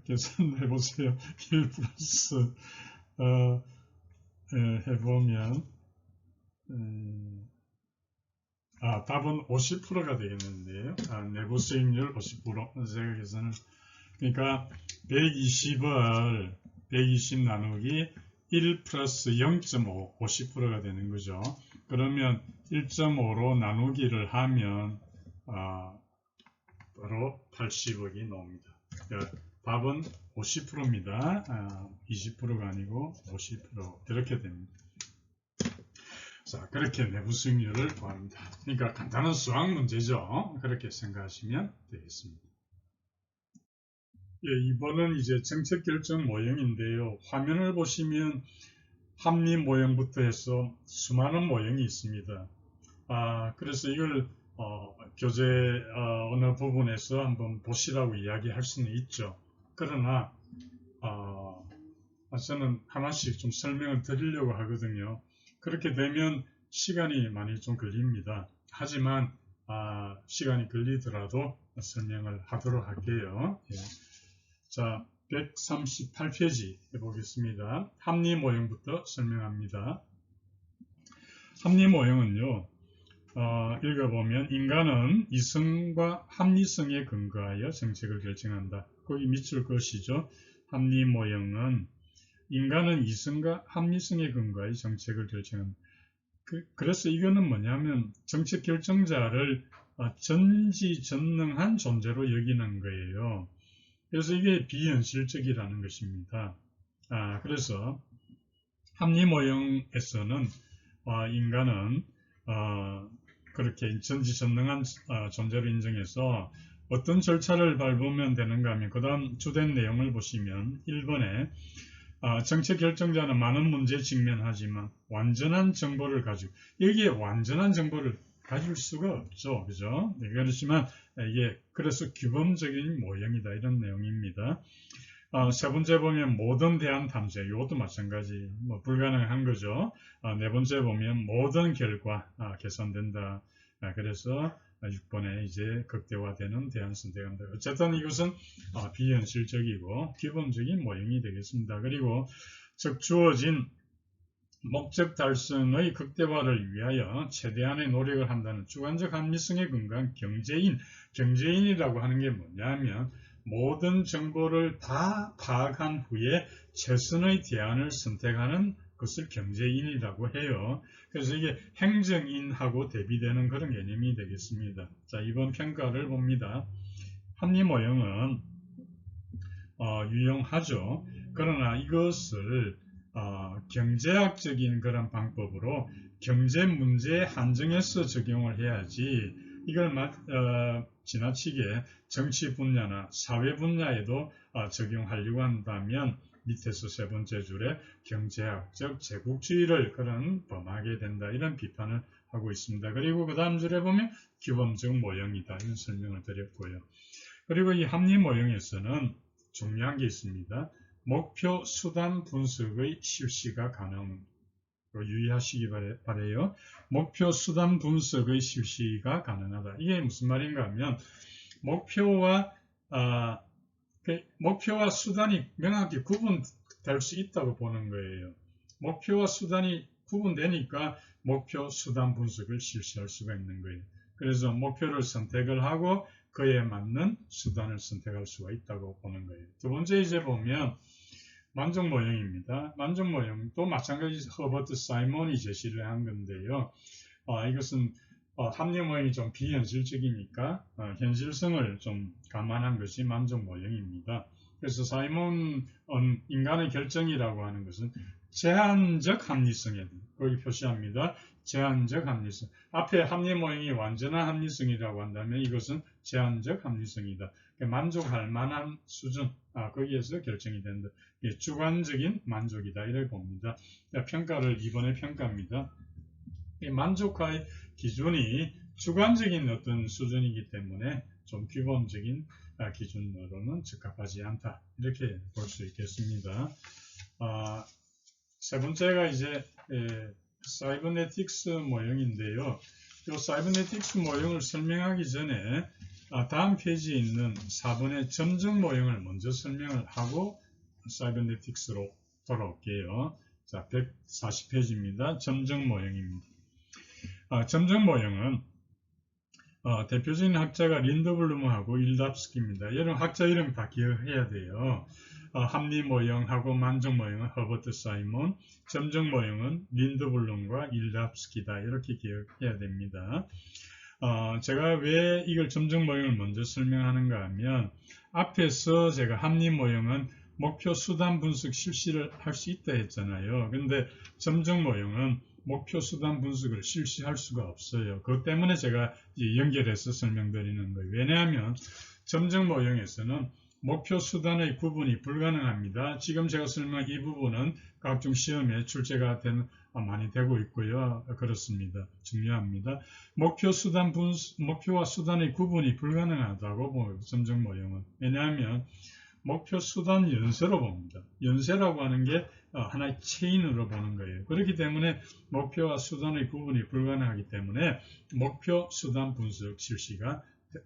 계산해보세요. 1 플러스 해보면 답은 50%가 되겠는데요. 내부 수익률 50%. 제가 계산을 그러니까 120을 120 나누기 1 플러스 0.5 50%가 되는 거죠. 그러면 1.5로 나누기를 하면 바로 80억이 나옵니다. 그러니까 답은 50%입니다. 20%가 아니고 50% 이렇게 됩니다. 자, 그렇게 내부 수익률을 구합니다. 그러니까 간단한 수학 문제죠. 그렇게 생각하시면 되겠습니다. 예, 이번은 이제 정책 결정 모형인데요. 화면을 보시면 합리 모형부터 해서 수많은 모형이 있습니다. 그래서 이걸 교재 어느 부분에서 한번 보시라고 이야기할 수는 있죠. 그러나 저는 하나씩 좀 설명을 드리려고 하거든요. 그렇게 되면 시간이 많이 좀 걸립니다. 하지만 시간이 걸리더라도 설명을 하도록 할게요. 예. 자, 138페이지 해보겠습니다. 합리 모형부터 설명합니다. 합리 모형은요, 읽어보면 인간은 이성과 합리성에 근거하여 정책을 결정한다. 거기 밑줄 것이죠. 합리모형은 인간은 이성과 합리성에 근거하여 정책을 결정한다. 그래서 이거는 뭐냐면 정책 결정자를 전지전능한 존재로 여기는 거예요. 그래서 이게 비현실적이라는 것입니다. 그래서 합리모형에서는 인간은 그렇게 전지전능한 존재로 인정해서 어떤 절차를 밟으면 되는가 하면 그 다음 주된 내용을 보시면 1번에 정책 결정자는 많은 문제에 직면하지만 완전한 정보를 가지고 여기에 완전한 정보를 가질 수가 없죠. 그죠? 네, 그렇지만 이게 그래서 규범적인 모형이다 이런 내용입니다. 세 번째 보면 모든 대안 탐색, 이것도 마찬가지, 불가능한 거죠. 네 번째 보면 모든 결과 개선된다. 그래서 6번에 이제 극대화되는 대안 선택한다. 어쨌든 이것은 비현실적이고 기본적인 모형이 되겠습니다. 그리고 즉 주어진 목적 달성의 극대화를 위하여 최대한의 노력을 한다는 주관적 합리성에 근거한 경제인이라고 하는 게 뭐냐면 모든 정보를 다 파악한 후에 최선의 대안을 선택하는 것을 경제인이라고 해요. 그래서 이게 행정인하고 대비되는 그런 개념이 되겠습니다. 자, 이번 평가를 봅니다. 합리모형은 유용하죠. 그러나 이것을 경제학적인 그런 방법으로 경제 문제에 한정해서 적용을 해야지 이걸 지나치게 정치 분야나 사회 분야에도 적용하려고 한다면 밑에서 세 번째 줄에 경제학적 제국주의를 범하게 된다 이런 비판을 하고 있습니다. 그리고 그 다음 줄에 보면 규범적 모형이다 이런 설명을 드렸고요. 그리고 이 합리 모형에서는 중요한 게 있습니다. 목표 수단 분석의 실시가 가능. 유의하시기 바래요. 목표 수단 분석의 실시가 가능하다. 이게 무슨 말인가 하면 목표와 수단이 명확히 구분될 수 있다고 보는 거예요. 목표와 수단이 구분되니까 목표 수단 분석을 실시할 수가 있는 거예요. 그래서 목표를 선택을 하고 그에 맞는 수단을 선택할 수가 있다고 보는 거예요. 두 번째 이제 보면 만족 모형입니다. 만족 모형도 마찬가지 허버트 사이먼이 제시를 한 건데요. 이것은 합리 모형이 좀 비현실적이니까 현실성을 좀 감안한 것이 만족 모형입니다. 그래서 사이먼은 인간의 결정이라고 하는 것은 제한적 합리성에 거기 표시합니다. 제한적 합리성. 앞에 합리 모형이 완전한 합리성이라고 한다면 이것은 제한적 합리성이다. 만족할 만한 수준 거기에서 결정이 된다. 주관적인 만족이다 이렇게 봅니다. 평가를 이번에 평가합니다. 이 만족의 기준이 주관적인 어떤 수준이기 때문에 좀 규범적인 기준으로는 적합하지 않다 이렇게 볼 수 있겠습니다. 세 번째가 이제 사이버네틱스 모형인데요. 이 사이버네틱스 모형을 설명하기 전에 다음 페이지에 있는 4번의 점정 모형을 먼저 설명을 하고 사이버네틱스로 돌아올게요. 자, 140페이지입니다. 점정 모형입니다. 점정 모형은 대표적인 학자가 린드블룸하고 일답스키입니다. 여러분 학자 이름 다 기억해야 돼요. 합리 모형하고 만족 모형은 허버트 사이먼, 점정 모형은 린드블룸과 일답스키다. 이렇게 기억해야 됩니다. 제가 왜 이걸 점정 모형을 먼저 설명하는가 하면 앞에서 제가 합리 모형은 목표 수단 분석 실시를 할 수 있다 했잖아요. 근데 점정 모형은 목표 수단 분석을 실시할 수가 없어요. 그것 때문에 제가 연결해서 설명드리는 거예요. 왜냐하면 점정 모형에서는 목표 수단의 구분이 불가능합니다. 지금 제가 설명한 이 부분은 각종 시험에 출제가 많이 되고 있고요. 그렇습니다. 중요합니다. 목표와 수단의 구분이 불가능하다고 봅니다. 점정 모형은. 왜냐하면 목표 수단 연쇄로 봅니다. 연쇄라고 하는 게 하나의 체인으로 보는 거예요. 그렇기 때문에 목표와 수단의 구분이 불가능하기 때문에 목표 수단 분석 실시가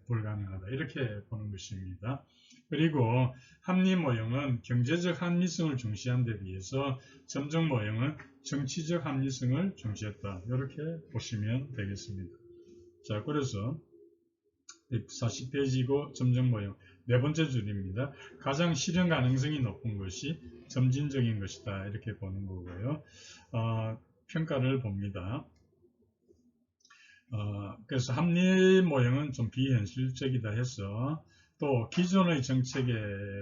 불가능하다. 이렇게 보는 것입니다. 그리고 합리 모형은 경제적 합리성을 중시한 데 비해서 점정 모형은 정치적 합리성을 중시했다. 이렇게 보시면 되겠습니다. 자, 그래서 140페이지고 점정 모형 네 번째 줄입니다. 가장 실현 가능성이 높은 것이 점진적인 것이다. 이렇게 보는 거고요. 평가를 봅니다. 그래서 합리 모형은 좀 비현실적이다 해서 또 기존의 정책에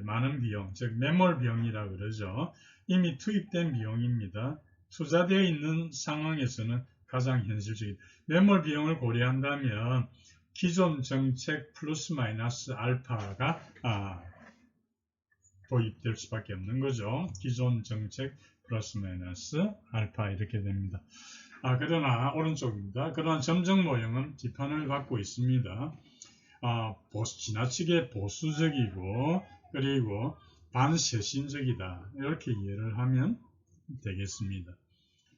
많은 비용, 즉 매몰 비용이라 그러죠. 이미 투입된 비용입니다. 투자되어 있는 상황에서는 가장 현실적이다. 매몰 비용을 고려한다면 기존 정책 플러스 마이너스 알파가 도입될 수밖에 없는 거죠. 기존 정책 플러스 마이너스 알파 이렇게 됩니다. 그러나 오른쪽입니다. 그러나 점정 모형은 비판을 받고 있습니다. 지나치게 보수적이고 그리고 반쇄신적이다. 이렇게 이해를 하면 되겠습니다.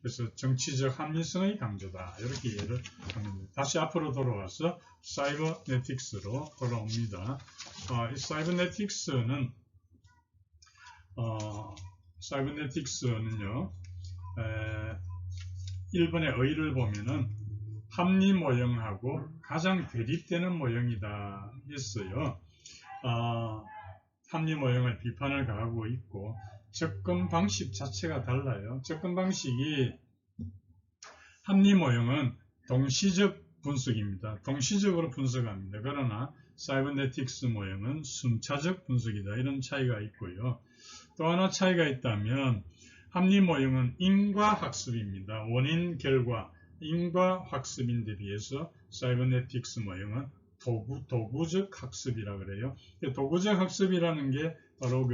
그래서 정치적 합리성의 강조다. 이렇게 이해를 합니다. 다시 앞으로 돌아와서 사이버네틱스로 돌아옵니다. 이 사이버네틱스는요, 1번의 의의를 보면은 합리 모형하고 가장 대립되는 모형이다 했어요. 합리 모형을 비판을 가하고 있고 접근 방식 자체가 달라요. 접근 방식이 합리 모형은 동시적 분석입니다. 동시적으로 분석합니다. 그러나 사이버네틱스 모형은 순차적 분석이다. 이런 차이가 있고요. 또 하나 차이가 있다면 합리 모형은 인과학습입니다. 원인, 결과, 인과학습인데 비해서 사이버네틱스 모형은 도구적 학습이라 그래요. 도구적 학습이라는 게 바로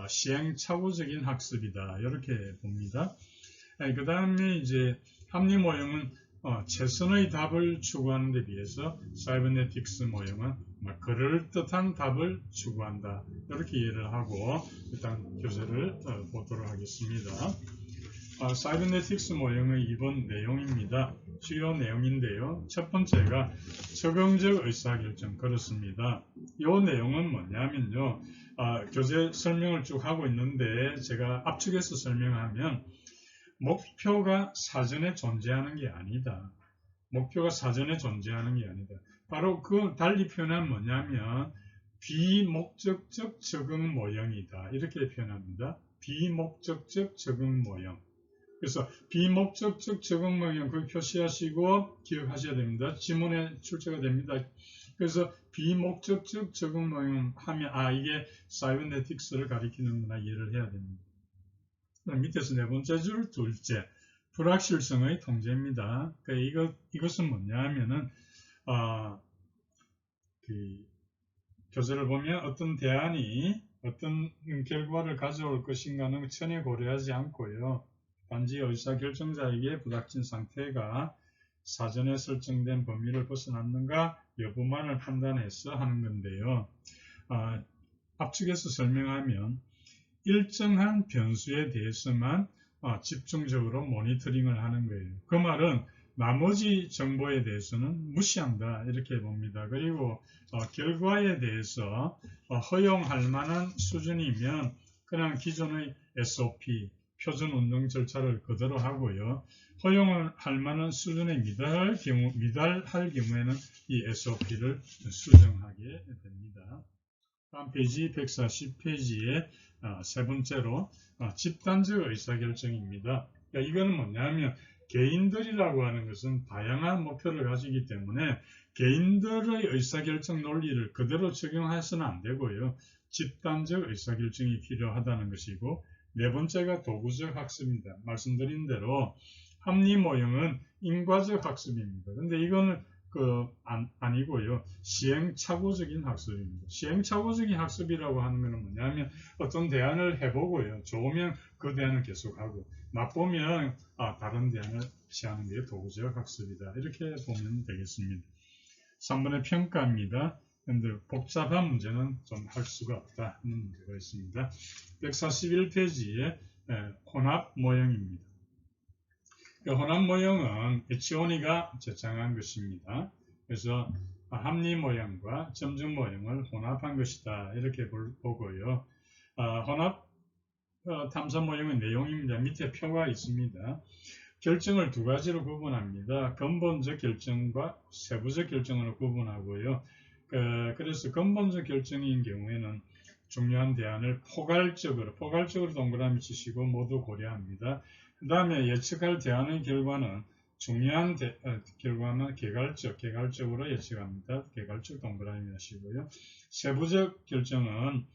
시행착오적인 학습이다. 이렇게 봅니다. 그 다음에 이제 합리 모형은 최선의 답을 추구하는 데 비해서 사이버네틱스 모형은 그럴듯한 답을 추구한다. 이렇게 이해를 하고 일단 교재를 보도록 하겠습니다. 사이버네틱스 모형의 2번 내용입니다. 주요 내용인데요. 첫 번째가 적응적 의사결정 그렇습니다. 이 내용은 뭐냐면요. 교재 설명을 쭉 하고 있는데 제가 압축해서 설명하면 목표가 사전에 존재하는 게 아니다. 목표가 사전에 존재하는 게 아니다. 바로 그 달리 표현은 뭐냐면 비목적적 적응 모형이다. 이렇게 표현합니다. 비목적적 적응 모형. 그래서 비목적적 적응 모형 그걸 표시하시고 기억하셔야 됩니다. 지문에 출제가 됩니다. 그래서 비목적적 적응 모형 하면 이게 사이버네틱스를 가리키는구나 이해를 해야 됩니다. 밑에서 네 번째 줄 둘째 불확실성의 통제입니다. 그러니까 이것은 뭐냐 하면은 교재를 보면 어떤 대안이 어떤 결과를 가져올 것인가는 전혀 고려하지 않고요. 단지 의사결정자에게 부닥친 상태가 사전에 설정된 범위를 벗어났는가 여부만을 판단해서 하는 건데요. 압축해서 설명하면 일정한 변수에 대해서만 집중적으로 모니터링을 하는 거예요. 그 말은 나머지 정보에 대해서는 무시한다 이렇게 봅니다. 그리고 결과에 대해서 허용할 만한 수준이면 그냥 기존의 SOP 표준 운영 절차를 그대로 하고요. 허용을 할 만한 수준에 미달할 경우에는 이 SOP를 수정하게 됩니다. 다음 페이지 140페이지에 세 번째로 집단적 의사결정입니다. 그러니까 이거는 뭐냐면 개인들이라고 하는 것은 다양한 목표를 가지기 때문에 개인들의 의사결정 논리를 그대로 적용해서는 안 되고요. 집단적 의사결정이 필요하다는 것이고 네 번째가 도구적 학습입니다. 말씀드린 대로 합리 모형은 인과적 학습입니다. 근데 이거는 아니고요. 시행착오적인 학습입니다. 시행착오적인 학습이라고 하는 것은 뭐냐면 어떤 대안을 해보고요. 좋으면 그 대안을 계속하고 나쁘면 다른 대안을 취하는 게 도구적 학습이다. 이렇게 보면 되겠습니다. 3번의 평가입니다. 그런데 복잡한 문제는 좀 할 수가 없다 하는 문제가 있습니다. 141페이지에 혼합 모형입니다. 혼합 모형은 에치오니가 제창한 것입니다. 그래서 합리 모형과 점정 모형을 혼합한 것이다. 이렇게 보고요. 혼합 탐사 모형의 내용입니다. 밑에 표가 있습니다. 결정을 두 가지로 구분합니다. 근본적 결정과 세부적 결정으로 구분하고요. 그래서 근본적 결정인 경우에는 중요한 대안을 포괄적으로 동그라미 치시고 모두 고려합니다. 그 다음에 예측할 대안의 결과는 중요한 결과는 개괄적으로 예측합니다. 개괄적 동그라미 하시고요. 세부적 결정은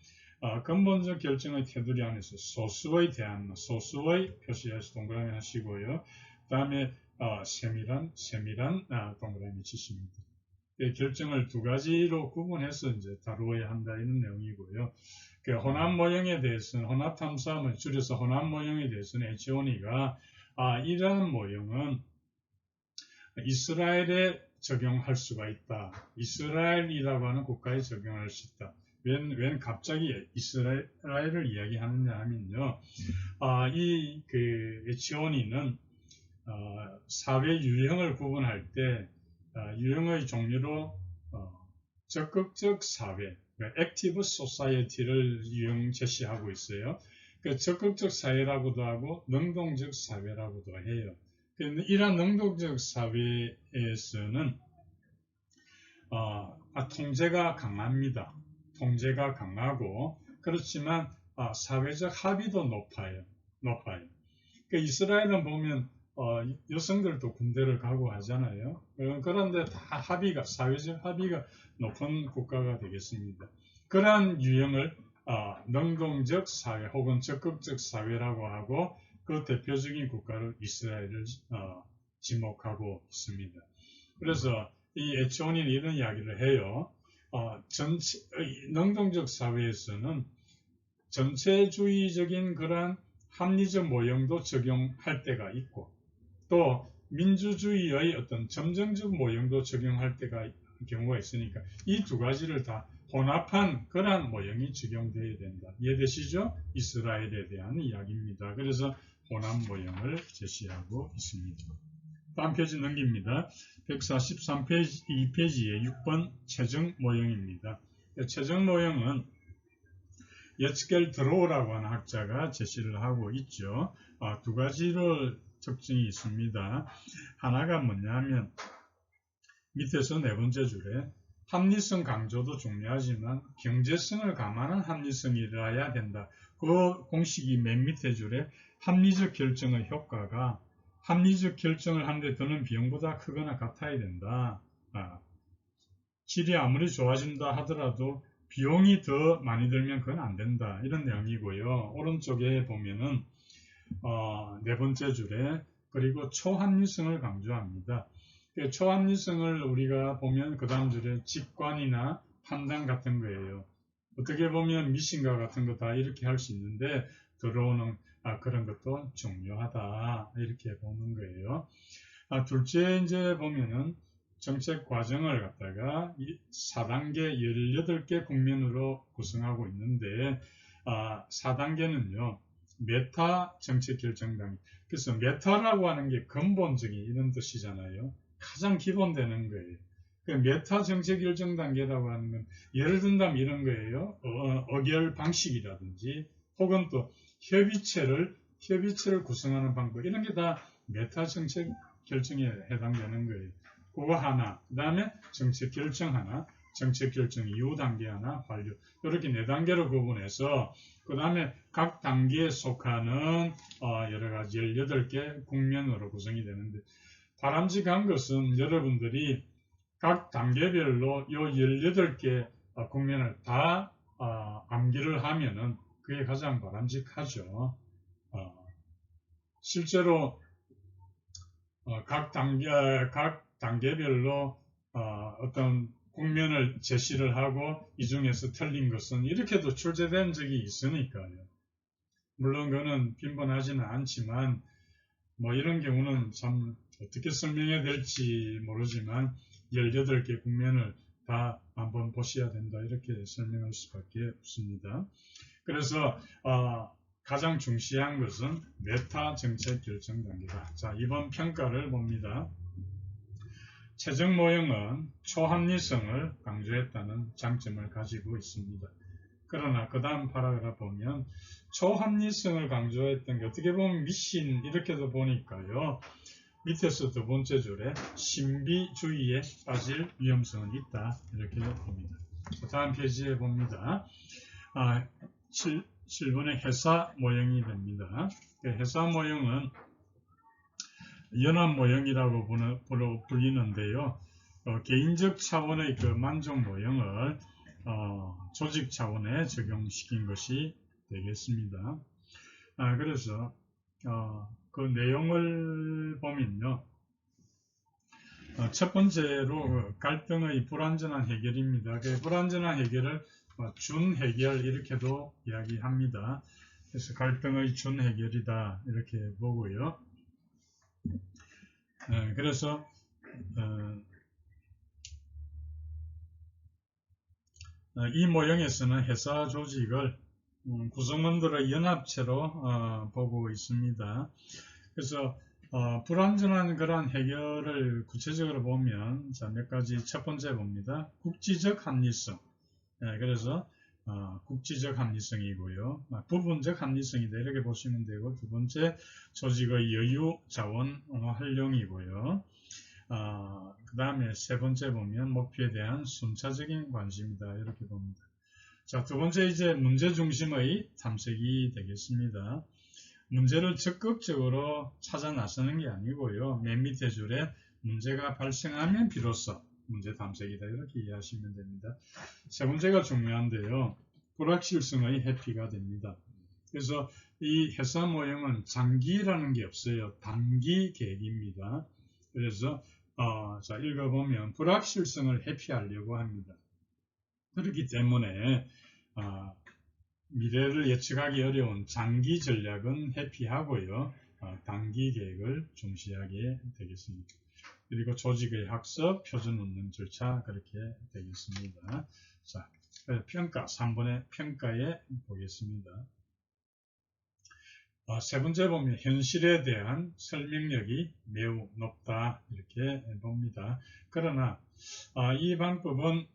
근본적 결정의 테두리 안에서 소수의 대안, 소수의 표시해서 동그라미 하시고요. 그 다음에 세밀한 동그라미 치십니다. 결정을 두 가지로 구분해서 이제 다루어야 한다 이런 내용이고요. 혼합 모형에 대해서는 혼합 탐사함을 줄여서 혼합 모형에 대해서는 에치오니가 이러한 모형은 이스라엘에 적용할 수가 있다. 이스라엘이라고 하는 국가에 적용할 수 있다. 웬 갑자기 이스라엘을 이야기하느냐 하면요. 에치오니는 사회 유형을 구분할 때 유형의 종류로 적극적 사회, 액티브 소사이어티를 유형 제시하고 있어요. 적극적 사회라고도 하고 능동적 사회라고도 해요. 이러한 능동적 사회에서는 통제가 강합니다. 통제가 강하고 그렇지만 사회적 합의도 높아요. 이스라엘은 보면 여성들도 군대를 가고 하잖아요. 그런데 다 사회적 합의가 높은 국가가 되겠습니다. 그러한 유형을 능동적 사회 혹은 적극적 사회라고 하고 그 대표적인 국가로 이스라엘을 지목하고 있습니다. 그래서 이 에치오니는 이런 이야기를 해요. 능동적 사회에서는 전체주의적인 그런 합리적 모형도 적용할 때가 있고 또 민주주의의 어떤 점정적 모형도 적용할 경우가 있으니까 이 두 가지를 다 혼합한 그러한 모형이 적용되어야 된다. 이해되시죠? 이스라엘에 대한 이야기입니다. 그래서 혼합 모형을 제시하고 있습니다. 다음 페이지 넘깁니다. 143페이지 2페이지의 6번 최종 모형입니다. 최종 모형은 예츠겔 드로우라고 하는 학자가 제시를 하고 있죠. 두 가지로 특징이 있습니다. 하나가 뭐냐면 밑에서 네 번째 줄에 합리성 강조도 중요하지만 경제성을 감안한 합리성이라야 된다. 그 공식이 맨 밑에 줄에 합리적 결정의 효과가 합리적 결정을 하는데 드는 비용보다 크거나 같아야 된다. 질이 아무리 좋아진다 하더라도 비용이 더 많이 들면 그건 안 된다. 이런 내용이고요. 오른쪽에 보면은 네 번째 줄에 그리고 초합리성을 강조합니다. 초합리성을 우리가 보면 그 다음 줄에 직관이나 판단 같은 거예요. 어떻게 보면 미신과 같은 거 다 이렇게 할 수 있는데 들어오는 그런 것도 중요하다 이렇게 보는 거예요. 둘째 이제 보면은 정책 과정을 갖다가 4단계 18개 국면으로 구성하고 있는데 4단계는요. 메타 정책 결정 단계. 그래서 메타라고 하는 게 근본적인 이런 뜻이잖아요. 가장 기본되는 거예요. 그 메타 정책 결정 단계라고 하는 건 예를 든다면 이런 거예요. 의결 방식이라든지 혹은 또 협의체를 구성하는 방법 이런 게 다 메타 정책 결정에 해당되는 거예요. 그거 하나, 그 다음에 정책 결정 하나, 정책 결정 이후 단계 하나, 완료. 이렇게 4단계로 구분해서 그 다음에 각 단계에 속하는 여러 가지 18개 국면으로 구성이 되는데 바람직한 것은 여러분들이 각 단계별로 이 18개 국면을 다 암기를 하면은 그게 가장 바람직하죠. 실제로 각 단계별로 어떤 국면을 제시를 하고 이 중에서 틀린 것은 이렇게도 출제된 적이 있으니까요. 물론 그거는 빈번하지는 않지만 뭐 이런 경우는 참 어떻게 설명해야 될지 모르지만 18개 국면을 다 한번 보셔야 된다 이렇게 설명할 수밖에 없습니다. 그래서 가장 중시한 것은 메타 정책 결정 단계다. 자, 이번 평가를 봅니다. 최종 모형은 초합리성을 강조했다는 장점을 가지고 있습니다. 그러나 그 다음 파라그래프 보면 초합리성을 강조했던 게 어떻게 보면 미신 이렇게도 보니까요. 밑에서 두 번째 줄에 신비주의에 빠질 위험성은 있다. 이렇게 봅니다. 다음 페이지에 봅니다. 7번의 회사 모형이 됩니다. 회사 모형은 연합 모형이라고 불리는데요. 개인적 차원의 그 만족 모형을 조직 차원에 적용시킨 것이 되겠습니다. 그래서 그 내용을 보면요. 첫 번째로 갈등의 불완전한 해결입니다. 그 불완전한 해결을 준해결 이렇게도 이야기합니다. 그래서 갈등의 준해결이다 이렇게 보고요. 그래서 이 모형에서는 회사 조직을 구성원들의 연합체로 보고 있습니다. 그래서 불완전한 그런 해결을 구체적으로 보면 몇 가지 첫 번째 봅니다. 국지적 합리성. 그래서 국지적 합리성이고요. 부분적 합리성이다 이렇게 보시면 되고, 두 번째 조직의 여유 자원 활용이고요. 그 다음에 세 번째 보면 목표에 대한 순차적인 관심이다 이렇게 봅니다. 자, 두 번째 이제 문제 중심의 탐색이 되겠습니다. 문제를 적극적으로 찾아 나서는 게 아니고요. 맨 밑에 줄에 문제가 발생하면 비로소 문제 탐색이다 이렇게 이해하시면 됩니다. 세 번째가 중요한데요. 불확실성의 회피가 됩니다. 그래서 이 회사 모형은 장기라는 게 없어요. 단기 계획입니다. 그래서 자, 읽어보면 불확실성을 회피하려고 합니다. 그렇기 때문에 미래를 예측하기 어려운 장기 전략은 회피하고요. 단기 계획을 중시하게 되겠습니다. 그리고 조직의 학습, 표준 운영 절차 그렇게 되겠습니다. 자, 평가 3번의 평가에 보겠습니다. 세 번째 보면 현실에 대한 설명력이 매우 높다 이렇게 봅니다. 그러나 이 방법은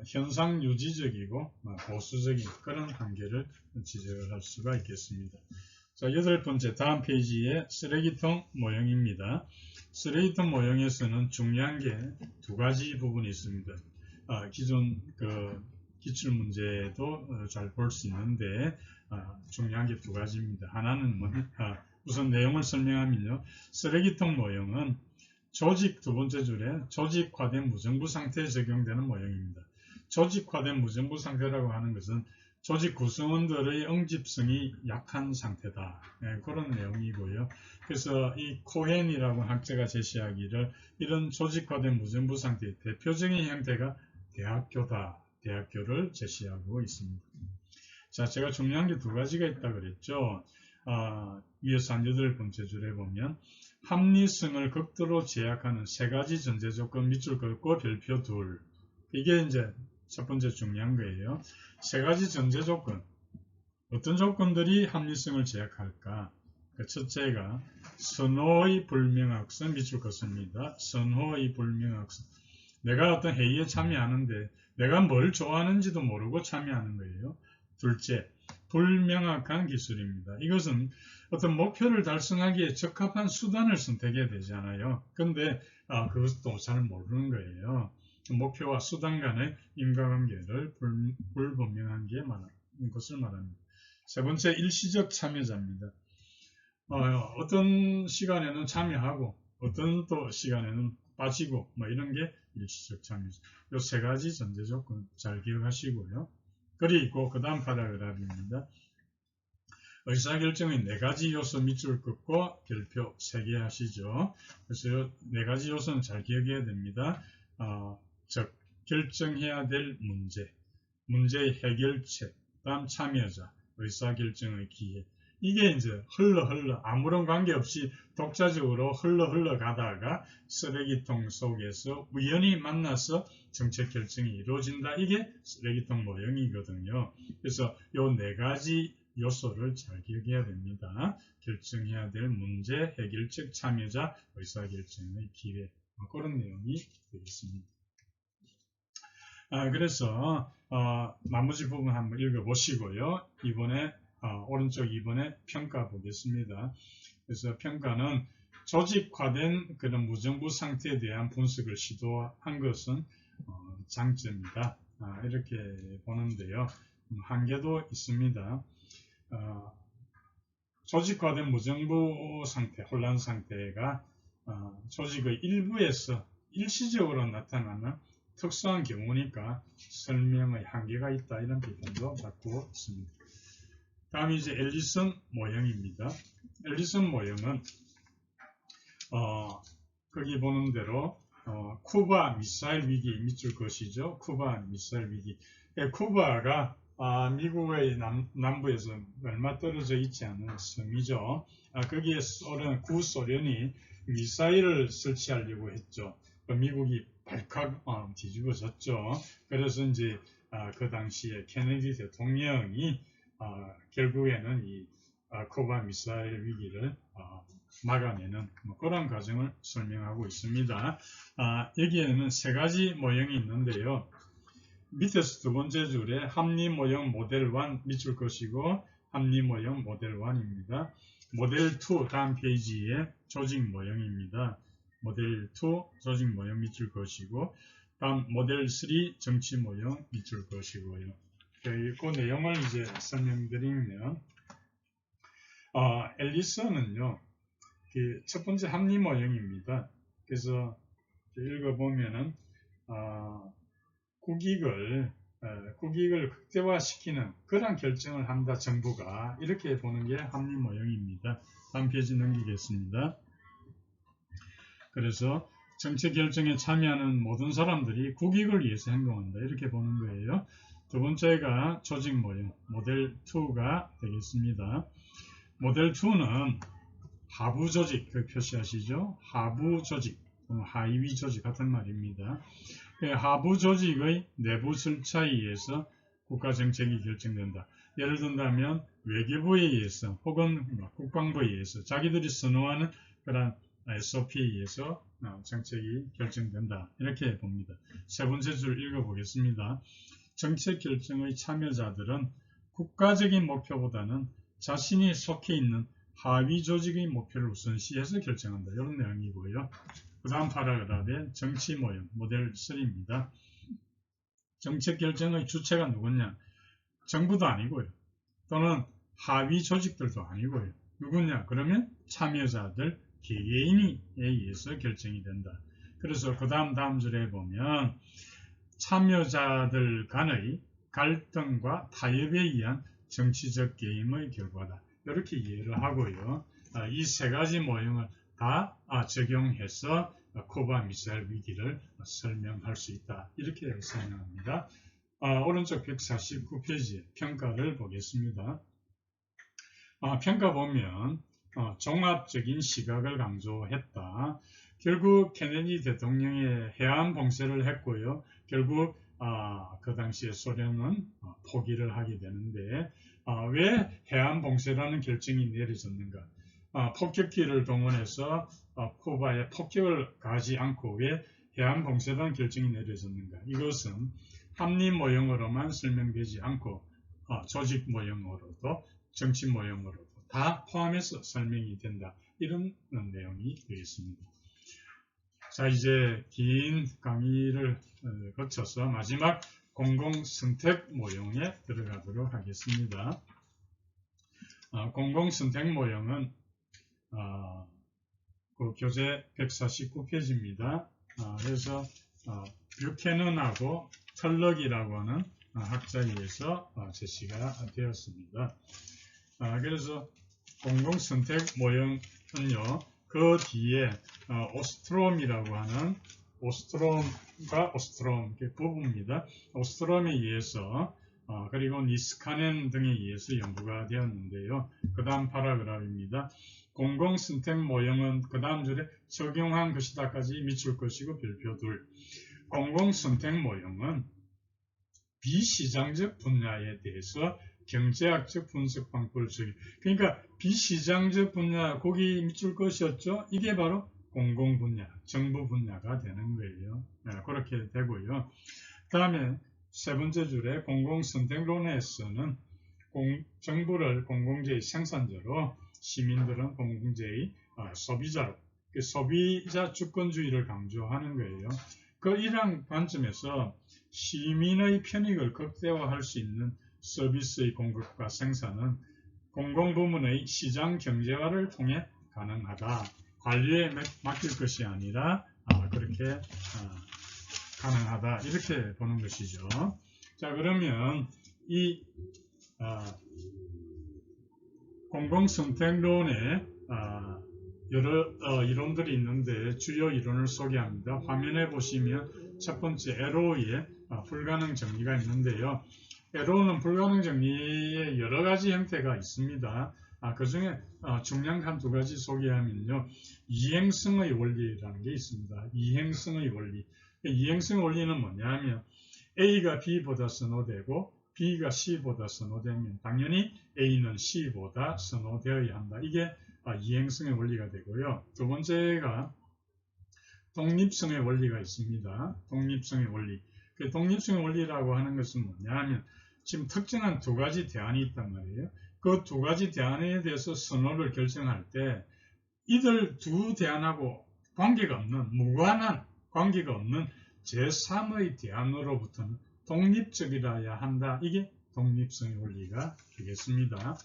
현상 유지적이고 보수적인 그런 한계를 지적을 할 수가 있겠습니다. 자, 여덟 번째 다음 페이지에 쓰레기통 모형입니다. 쓰레기통 모형에서는 중요한 게 두 가지 부분이 있습니다. 기존 기출문제도 잘 볼 수 있는데 중요한 게 두 가지입니다. 하나는 우선 내용을 설명하면요. 쓰레기통 모형은 조직 두 번째 줄에 조직화된 무정부 상태에 적용되는 모형입니다. 조직화된 무정부 상태라고 하는 것은 조직 구성원들의 응집성이 약한 상태다. 그런 내용이고요. 그래서 이 코헨이라고 학자가 제시하기를 이런 조직화된 무정부 상태의 대표적인 형태가 대학교다. 대학교를 제시하고 있습니다. 자, 제가 중요한 게 두 가지가 있다 그랬죠. 위에서 한 8번째 줄에 보면 합리성을 극도로 제약하는 세 가지 전제 조건 밑줄 긋고 별표 둘. 이게 이제 첫 번째 중요한 거예요. 세 가지 전제 조건. 어떤 조건들이 합리성을 제약할까? 그 첫째가 선호의 불명확성 밑줄 긋습니다. 선호의 불명확성. 내가 어떤 회의에 참여하는데 내가 뭘 좋아하는지도 모르고 참여하는 거예요. 둘째, 불명확한 기술입니다. 이것은 어떤 목표를 달성하기에 적합한 수단을 선택해야 되잖아요. 근데 그것도 잘 모르는 거예요. 목표와 수단 간의 인과관계를 불분명한 것을 말합니다. 세 번째, 일시적 참여자입니다. 어떤 시간에는 참여하고 어떤 또 시간에는 빠지고 이런 게 일시적 참여자. 이 세 가지 전제 조건 잘 기억하시고요. 그리고 그 다음 파라그래프입니다. 의사결정의 네 가지 요소 밑줄 긋고 별표 3개 하시죠. 그래서 네 가지 요소는 잘 기억해야 됩니다. 즉 결정해야 될 문제, 문제의 해결책, 다음 참여자, 의사결정의 기회. 이게 이제 흘러 아무런 관계없이 독자적으로 흘러 가다가 쓰레기통 속에서 우연히 만나서 정책 결정이 이루어진다. 이게 쓰레기통 모형이거든요. 그래서 이 네 가지 요소를 잘 기억해야 됩니다. 결정해야 될 문제, 해결책, 참여자, 의사결정의 기회. 그런 내용이 되겠습니다. 그래서 나머지 부분 한번 읽어보시고요. 이번에 오른쪽 2번에 평가 보겠습니다. 그래서 평가는 조직화된 그런 무정부 상태에 대한 분석을 시도한 것은 장점이다. 이렇게 보는데요. 한계도 있습니다. 조직화된 무정부 상태, 혼란 상태가 조직의 일부에서 일시적으로 나타나는 특수한 경우니까 설명의 한계가 있다. 이런 비판도 받고 있습니다. 다음이 이제 앨리슨 모형입니다. 앨리슨 모형은 거기 보는 대로 쿠바 미사일 위기에 밑줄 것이죠. 쿠바 미사일 위기. 쿠바가 미국의 남부에서 얼마 떨어져 있지 않은 섬이죠. 거기에 구소련이 미사일을 설치하려고 했죠. 미국이 발칵 뒤집어졌죠. 그래서 이제 그 당시에 케네디 대통령이 결국에는 이 쿠바 미사일 위기를 막아내는 그런 과정을 설명하고 있습니다. 여기에는 세 가지 모형이 있는데요. 밑에서 두 번째 줄에 합리 모형 모델 1 밑줄 것이고 합리 모형 모델 1입니다. 모델 2 다음 페이지에 조직 모형입니다. 모델 2 조직 모형 밑줄 것이고 다음 모델 3 정치 모형 밑줄 것이고요. 그 내용을 이제 설명드리면 앨리슨은요. 첫 번째 합리 모형입니다. 그래서 읽어보면은 국익을 극대화시키는 그런 결정을 한다 정부가 이렇게 보는 게 합리 모형입니다. 다음 페이지 넘기겠습니다. 그래서 정책 결정에 참여하는 모든 사람들이 국익을 위해서 행동한다 이렇게 보는 거예요. 두 번째가 조직 모형 모델 2가 되겠습니다. 모델 2는 하부 조직 표시하시죠. 하부 조직 하위 조직 같은 말입니다. 하부 조직의 내부 절차에 의해서 국가 정책이 결정된다. 예를 든다면 외교부에 의해서 혹은 국방부에 의해서 자기들이 선호하는 그런 SOP에 의해서 정책이 결정된다. 이렇게 봅니다. 세 번째 줄 읽어보겠습니다. 정책 결정의 참여자들은 국가적인 목표보다는 자신이 속해 있는 하위 조직의 목표를 우선시해서 결정한다. 이런 내용이고요. 그 다음 파라그раф에 정치 모형 모델 3입니다. 정책 결정의 주체가 누구냐? 정부도 아니고요. 또는 하위 조직들도 아니고요. 누구냐? 그러면 참여자들 개개인에 의해서 결정이 된다. 그래서 그 다음 줄에 보면 참여자들 간의 갈등과 타협에 의한 정치적 게임의 결과다. 이렇게 이해를 하고요. 이 세 가지 모형을 다 적용해서 쿠바 미사일 위기를 설명할 수 있다. 이렇게 설명합니다. 오른쪽 149페이지 평가를 보겠습니다. 평가 보면 종합적인 시각을 강조했다. 결국 케네디 대통령이 해안 봉쇄를 했고요. 결국 그 당시에 소련은 포기를 하게 되는데 왜 해안 봉쇄라는 결정이 내려졌는가? 폭격기를 동원해서 쿠바에 폭격을 가하지 않고 왜 해안 봉쇄라는 결정이 내려졌는가? 이것은 합리 모형으로만 설명되지 않고 조직 모형으로도 정치 모형으로도 다 포함해서 설명이 된다. 이런 내용이 되겠습니다. 자, 이제 긴 강의를 거쳐서 마지막 공공선택 모형에 들어가도록 하겠습니다. 공공선택 모형은 그 교재 149페이지입니다. 그래서 뷰캐넌하고 털럭이라고 하는 학자에 의해서 제시가 되었습니다. 그래서 공공선택 모형은요, 그 뒤에 오스트롬이라고 하는 오스트롬과 오스트롬 부부입니다. 오스트롬에 의해서 그리고 니스카넨 등에 의해서 연구가 되었는데요. 그 다음 파라그раф입니다. 공공선택 모형은 그 다음 줄에 적용한 것이다까지 밑줄 것이고 별표 둘. 공공선택 모형은 비시장적 분야에 대해서 경제학적 분석 방법을 적용. 그러니까 비시장적 분야, 거기 밑줄 것이었죠. 이게 바로 공공 분야, 정부 분야가 되는 거예요. 그렇게 되고요. 다음에 세 번째 줄에 공공선택론에서는 정부를 공공재의 생산자로, 시민들은 공공재의 소비자로, 소비자 주권주의를 강조하는 거예요. 그 이러한 관점에서 시민의 편익을 극대화할 수 있는 서비스의 공급과 생산은 공공부문의 시장 경제화를 통해 가능하다. 관리에 맡길 것이 아니라 그렇게 가능하다. 이렇게 보는 것이죠. 자, 그러면 이 공공선택론에 여러 이론들이 있는데 주요 이론을 소개합니다. 화면에 보시면 첫 번째 에로우의 불가능 정리가 있는데요. 에로우는 불가능 정리의 여러 가지 형태가 있습니다. 그 중에 중요한 두 가지 소개하면요. 이행성의 원리라는 게 있습니다. 이행성의 원리. 이행성의 원리는 뭐냐면 A가 B보다 선호되고 B가 C보다 선호되면 당연히 A는 C보다 선호되어야 한다. 이게 이행성의 원리가 되고요. 두 번째가 독립성의 원리가 있습니다. 독립성의 원리. 그 독립성의 원리라고 하는 것은 뭐냐면 지금 특정한 두 가지 대안이 있단 말이에요. 그 두 가지 대안에 대해서 선호를 결정할 때 이들 두 대안하고 관계가 없는, 무관한 관계가 없는 제3의 대안으로부터는 독립적이라야 한다. 이게 독립성의 원리가 되겠습니다.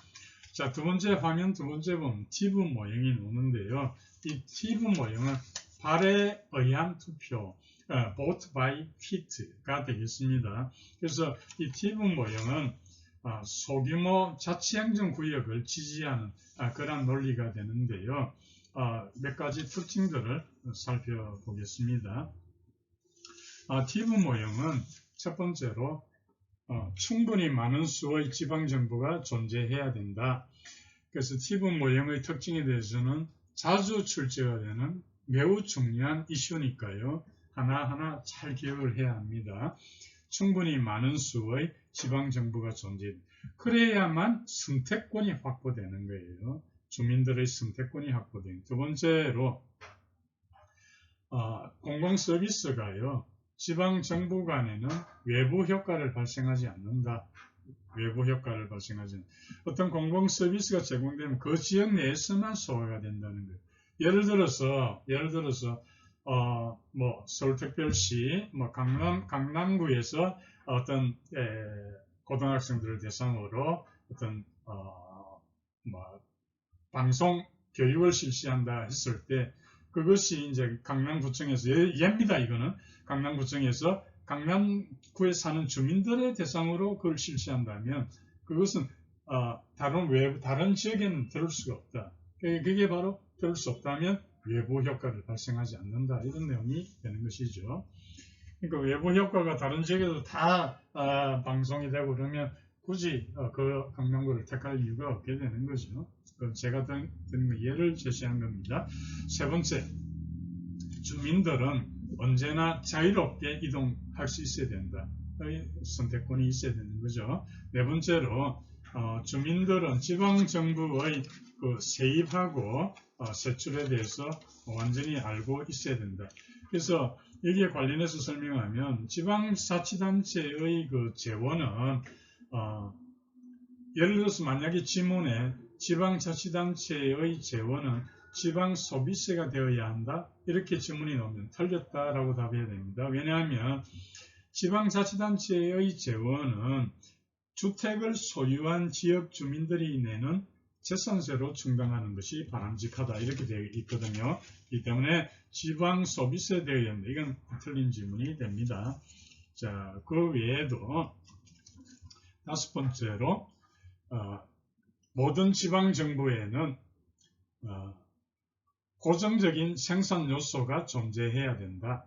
자, 두 번째 화면 두 번째 보면 티브 모형이 나오는데요. 이 티브 모형은 발에 의한 투표, vote by fit가 되겠습니다. 그래서 이 티브 모형은 소규모 자치행정구역을 지지하는 그런 논리가 되는데요. 몇 가지 특징들을 살펴보겠습니다. 티브 모형은 첫 번째로 충분히 많은 수의 지방정부가 존재해야 된다. 그래서 티브 모형의 특징에 대해서는 자주 출제가 되는 매우 중요한 이슈니까요. 하나하나 잘 기억을 해야 합니다. 충분히 많은 수의 지방정부가 존재합니다. 그래야만 선택권이 확보되는 거예요. 주민들의 선택권이 확보됩니다. 두 번째로 공공서비스가요. 지방정부 간에는 외부 효과를 발생하지 않는다. 외부 효과를 발생하지 않는다. 어떤 공공서비스가 제공되면 그 지역 내에서만 소화가 된다는 거예요. 예를 들어서 서울특별시 강남구에서 어떤 고등학생들을 대상으로 어떤 방송 교육을 실시한다 했을 때 그것이 이제 강남구청에서 예입니다. 이거는 강남구청에서 강남구에 사는 주민들의 대상으로 그걸 실시한다면 그것은 다른 지역에는 들을 수가 없다. 그게 바로 들을 수 없다면 외부 효과를 발생하지 않는다. 이런 내용이 되는 것이죠. 그러니까 외부 효과가 다른 지역에도 다 방송이 되고 그러면 굳이 그 강남구를 택할 이유가 없게 되는 거죠. 제가 드린 예를 제시한 겁니다. 세 번째, 주민들은 언제나 자유롭게 이동할 수 있어야 된다. 선택권이 있어야 되는 거죠. 네 번째로 주민들은 지방정부의 세입하고 세출에 대해서 완전히 알고 있어야 된다. 그래서 여기에 관련해서 설명하면 지방자치단체의 재원은 예를 들어서 만약에 지문에 지방자치단체의 재원은 지방소비세가 되어야 한다. 이렇게 지문이 나오면 틀렸다라고 답해야 됩니다. 왜냐하면 지방자치단체의 재원은 주택을 소유한 지역 주민들이 내는 재산세로 충당하는 것이 바람직하다. 이렇게 되어 있거든요. 이 때문에 지방소비세 되어야 합니다. 이건 틀린 지문이 됩니다. 자, 그 외에도 다섯 번째로 모든 지방정부에는 고정적인 생산 요소가 존재해야 된다.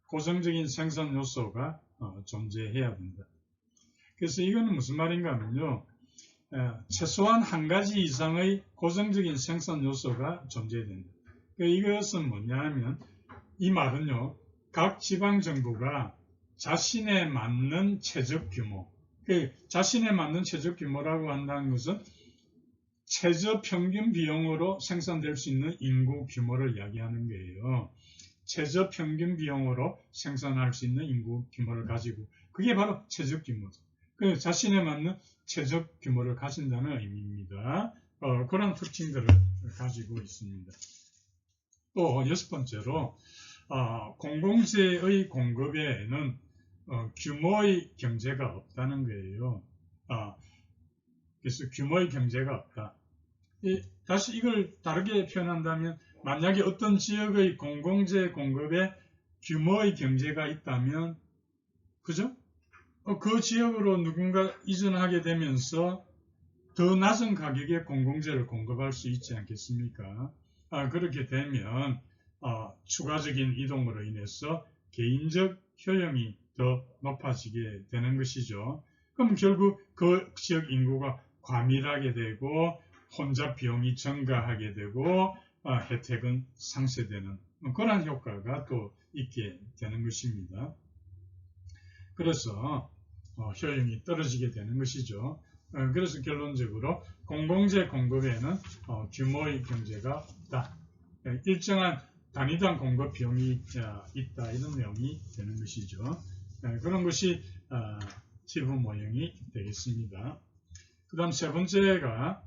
고정적인 생산 요소가 존재해야 된다. 그래서 이거는 무슨 말인가 하면요. 최소한 한 가지 이상의 고정적인 생산 요소가 존재해야 된다. 이것은 뭐냐 하면 이 말은요. 각 지방정부가 자신에 맞는 최적 규모, 자신에 맞는 최적 규모라고 한다는 것은 최저 평균 비용으로 생산될 수 있는 인구 규모를 이야기하는 거예요. 최저 평균 비용으로 생산할 수 있는 인구 규모를 가지고 그게 바로 최적 규모죠. 그 자신에 맞는 최적 규모를 가진다는 의미입니다. 그런 특징들을 가지고 있습니다. 또 여섯 번째로 공공재의 공급에는 규모의 경제가 없다는 거예요. 그래서 규모의 경제가 없다. 다시 이걸 다르게 표현한다면 만약에 어떤 지역의 공공재 공급에 규모의 경제가 있다면 그죠? 그 지역으로 누군가 이전하게 되면서 더 낮은 가격에 공공재를 공급할 수 있지 않겠습니까? 그렇게 되면 추가적인 이동으로 인해서 개인적 효용이 더 높아지게 되는 것이죠. 그럼 결국 그 지역 인구가 과밀하게 되고 혼잡 비용이 증가하게 되고 혜택은 상쇄되는 그런 효과가 또 있게 되는 것입니다. 그래서 효용이 떨어지게 되는 것이죠. 그래서 결론적으로 공공재 공급에는 규모의 경제가 없다. 일정한 단위당 공급 비용이 있다. 이런 내용이 되는 것이죠. 그런 것이 팁브 모형이 되겠습니다. 그 다음 세 번째가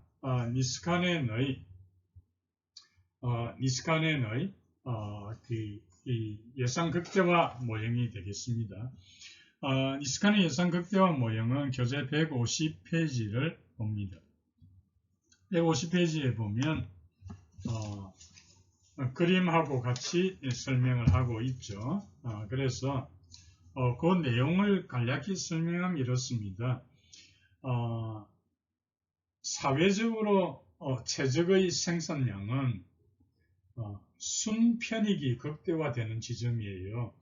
니스카넨의 그 예상 극대화 모형이 되겠습니다. 니스카넨 예상 극대화 모형은 교재 150페이지를 봅니다. 150페이지에 보면 그림하고 같이 설명을 하고 있죠. 그래서 그 내용을 간략히 설명하면 이렇습니다. 사회적으로 최적의 생산량은 순편익이 극대화되는 지점이에요.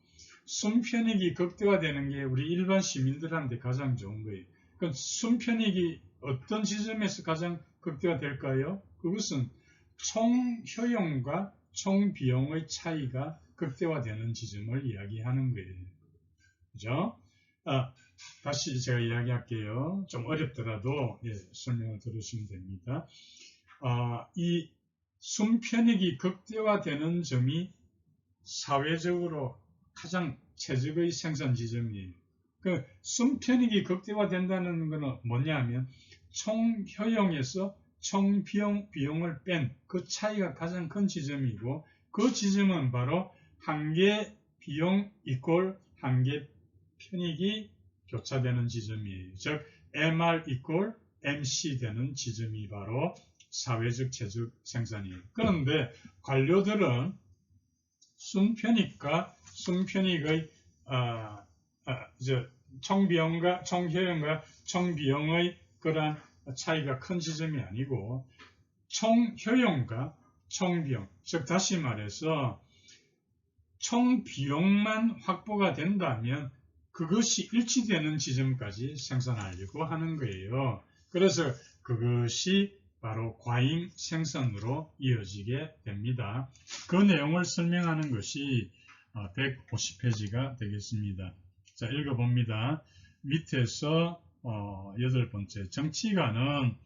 순편익이 극대화되는 게 우리 일반 시민들한테 가장 좋은 거예요. 그럼 순편익이 어떤 지점에서 가장 극대화될까요? 그것은 총효용과 총비용의 차이가 극대화되는 지점을 이야기하는 거예요. 그죠? 다시 제가 이야기할게요. 좀 어렵더라도 설명을 들으시면 됩니다. 이 순편익이 극대화되는 점이 사회적으로 가장 최적의 생산 지점이에요. 그 순편익이 극대화된다는 것은 뭐냐면 총효용에서 총비용을 뺀 그 차이가 가장 큰 지점이고 그 지점은 바로 한계 비용 이꼴 한계 편익이 교차되는 지점이에요. 즉 MR 이꼴 MC 되는 지점이 바로 사회적 최적 생산이에요. 그런데 관료들은 순편익과 순편익의 총비용과 총효용과 총비용의 그러한 차이가 큰 지점이 아니고 총효용과 총비용, 즉 다시 말해서 총비용만 확보가 된다면 그것이 일치되는 지점까지 생산하려고 하는 거예요. 그래서 그것이 바로 과잉 생산으로 이어지게 됩니다. 그 내용을 설명하는 것이 150페이지가 되겠습니다. 자, 읽어봅니다. 밑에서 8번째, 정치가는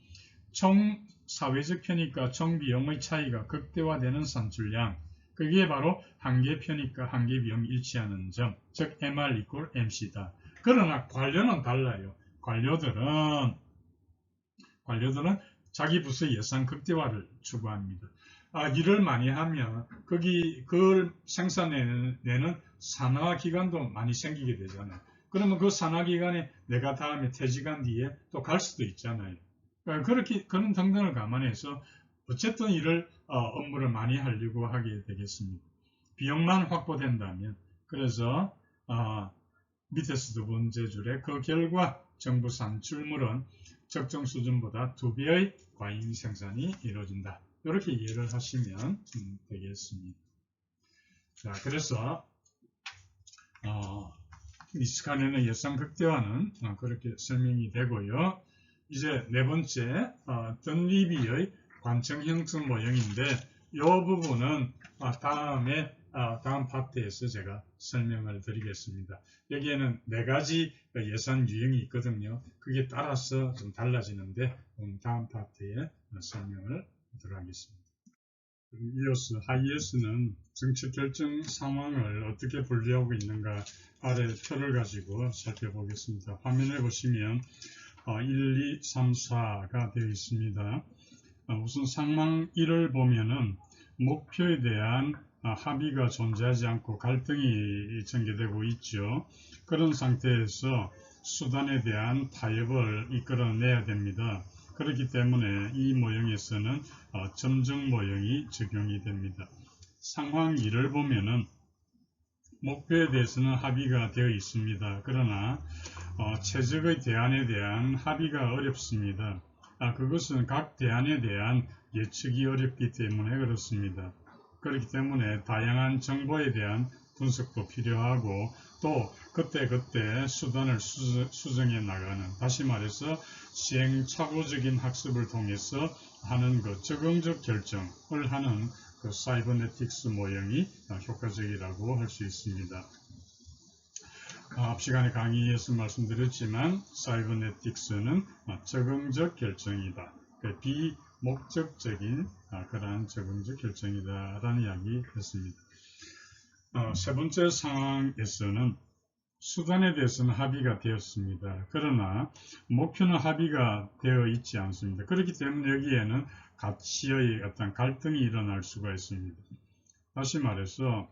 총 사회적 편익과 총 비용의 차이가 극대화되는 산출량, 그게 바로 한계 편익과 한계 비용이 일치하는 점, 즉 MR 이꼴 MC다. 그러나 관료는 달라요. 관료들은 자기 부서 예산 극대화를 추구합니다. 일을 많이 하면 그걸 생산내는 산하기관도 많이 생기게 되잖아요. 그러면 그 산하기관에 내가 다음에 퇴직한 뒤에 또 갈 수도 있잖아요. 그런 등등을 감안해서 어쨌든 업무를 많이 하려고 하게 되겠습니다. 비용만 확보된다면. 그래서 밑에서 두 번째 줄에 그 결과 정부 산출물은 적정 수준보다 2배의 과잉 생산이 이루어진다. 이렇게 이해를 하시면 되겠습니다. 자, 그래서 니스카넨의 예상 극대화는 그렇게 설명이 되고요. 이제 네 번째 던리비의 관청 형성 모형인데 이 부분은 다음 파트에서 제가 설명을 드리겠습니다. 여기에는 4가지 예산 유형이 있거든요. 그게 따라서 좀 달라지는데 다음 파트에 설명을 하도록 하겠습니다. 이어서 하이에서는 정책 결정 상황을 어떻게 분류하고 있는가 아래 표를 가지고 살펴보겠습니다. 화면에 보시면 1, 2, 3, 4가 되어 있습니다. 우선 상황 1을 보면은 목표에 대한 합의가 존재하지 않고 갈등이 전개되고 있죠. 그런 상태에서 수단에 대한 타협을 이끌어내야 됩니다. 그렇기 때문에 이 모형에서는 점정 모형이 적용이 됩니다. 상황 2를 보면은 목표에 대해서는 합의가 되어 있습니다. 그러나 최적의 대안에 대한 합의가 어렵습니다. 그것은 각 대안에 대한 예측이 어렵기 때문에 그렇습니다. 그렇기 때문에 다양한 정보에 대한 분석도 필요하고 또 그때그때 수단을 수정해 나가는, 다시 말해서 시행착오적인 학습을 통해서 하는 그 적응적 결정을 하는 그 사이버네틱스 모형이 효과적이라고 할 수 있습니다. 앞 시간에 강의에서 말씀드렸지만 사이버네틱스는 적응적 결정이다. 비목적적인 그러한 적응적 결정이다 라는 이야기 했습니다. 세 번째 상황에서는 수단에 대해서는 합의가 되었습니다. 그러나 목표는 합의가 되어 있지 않습니다. 그렇기 때문에 여기에는 가치의 어떤 갈등이 일어날 수가 있습니다. 다시 말해서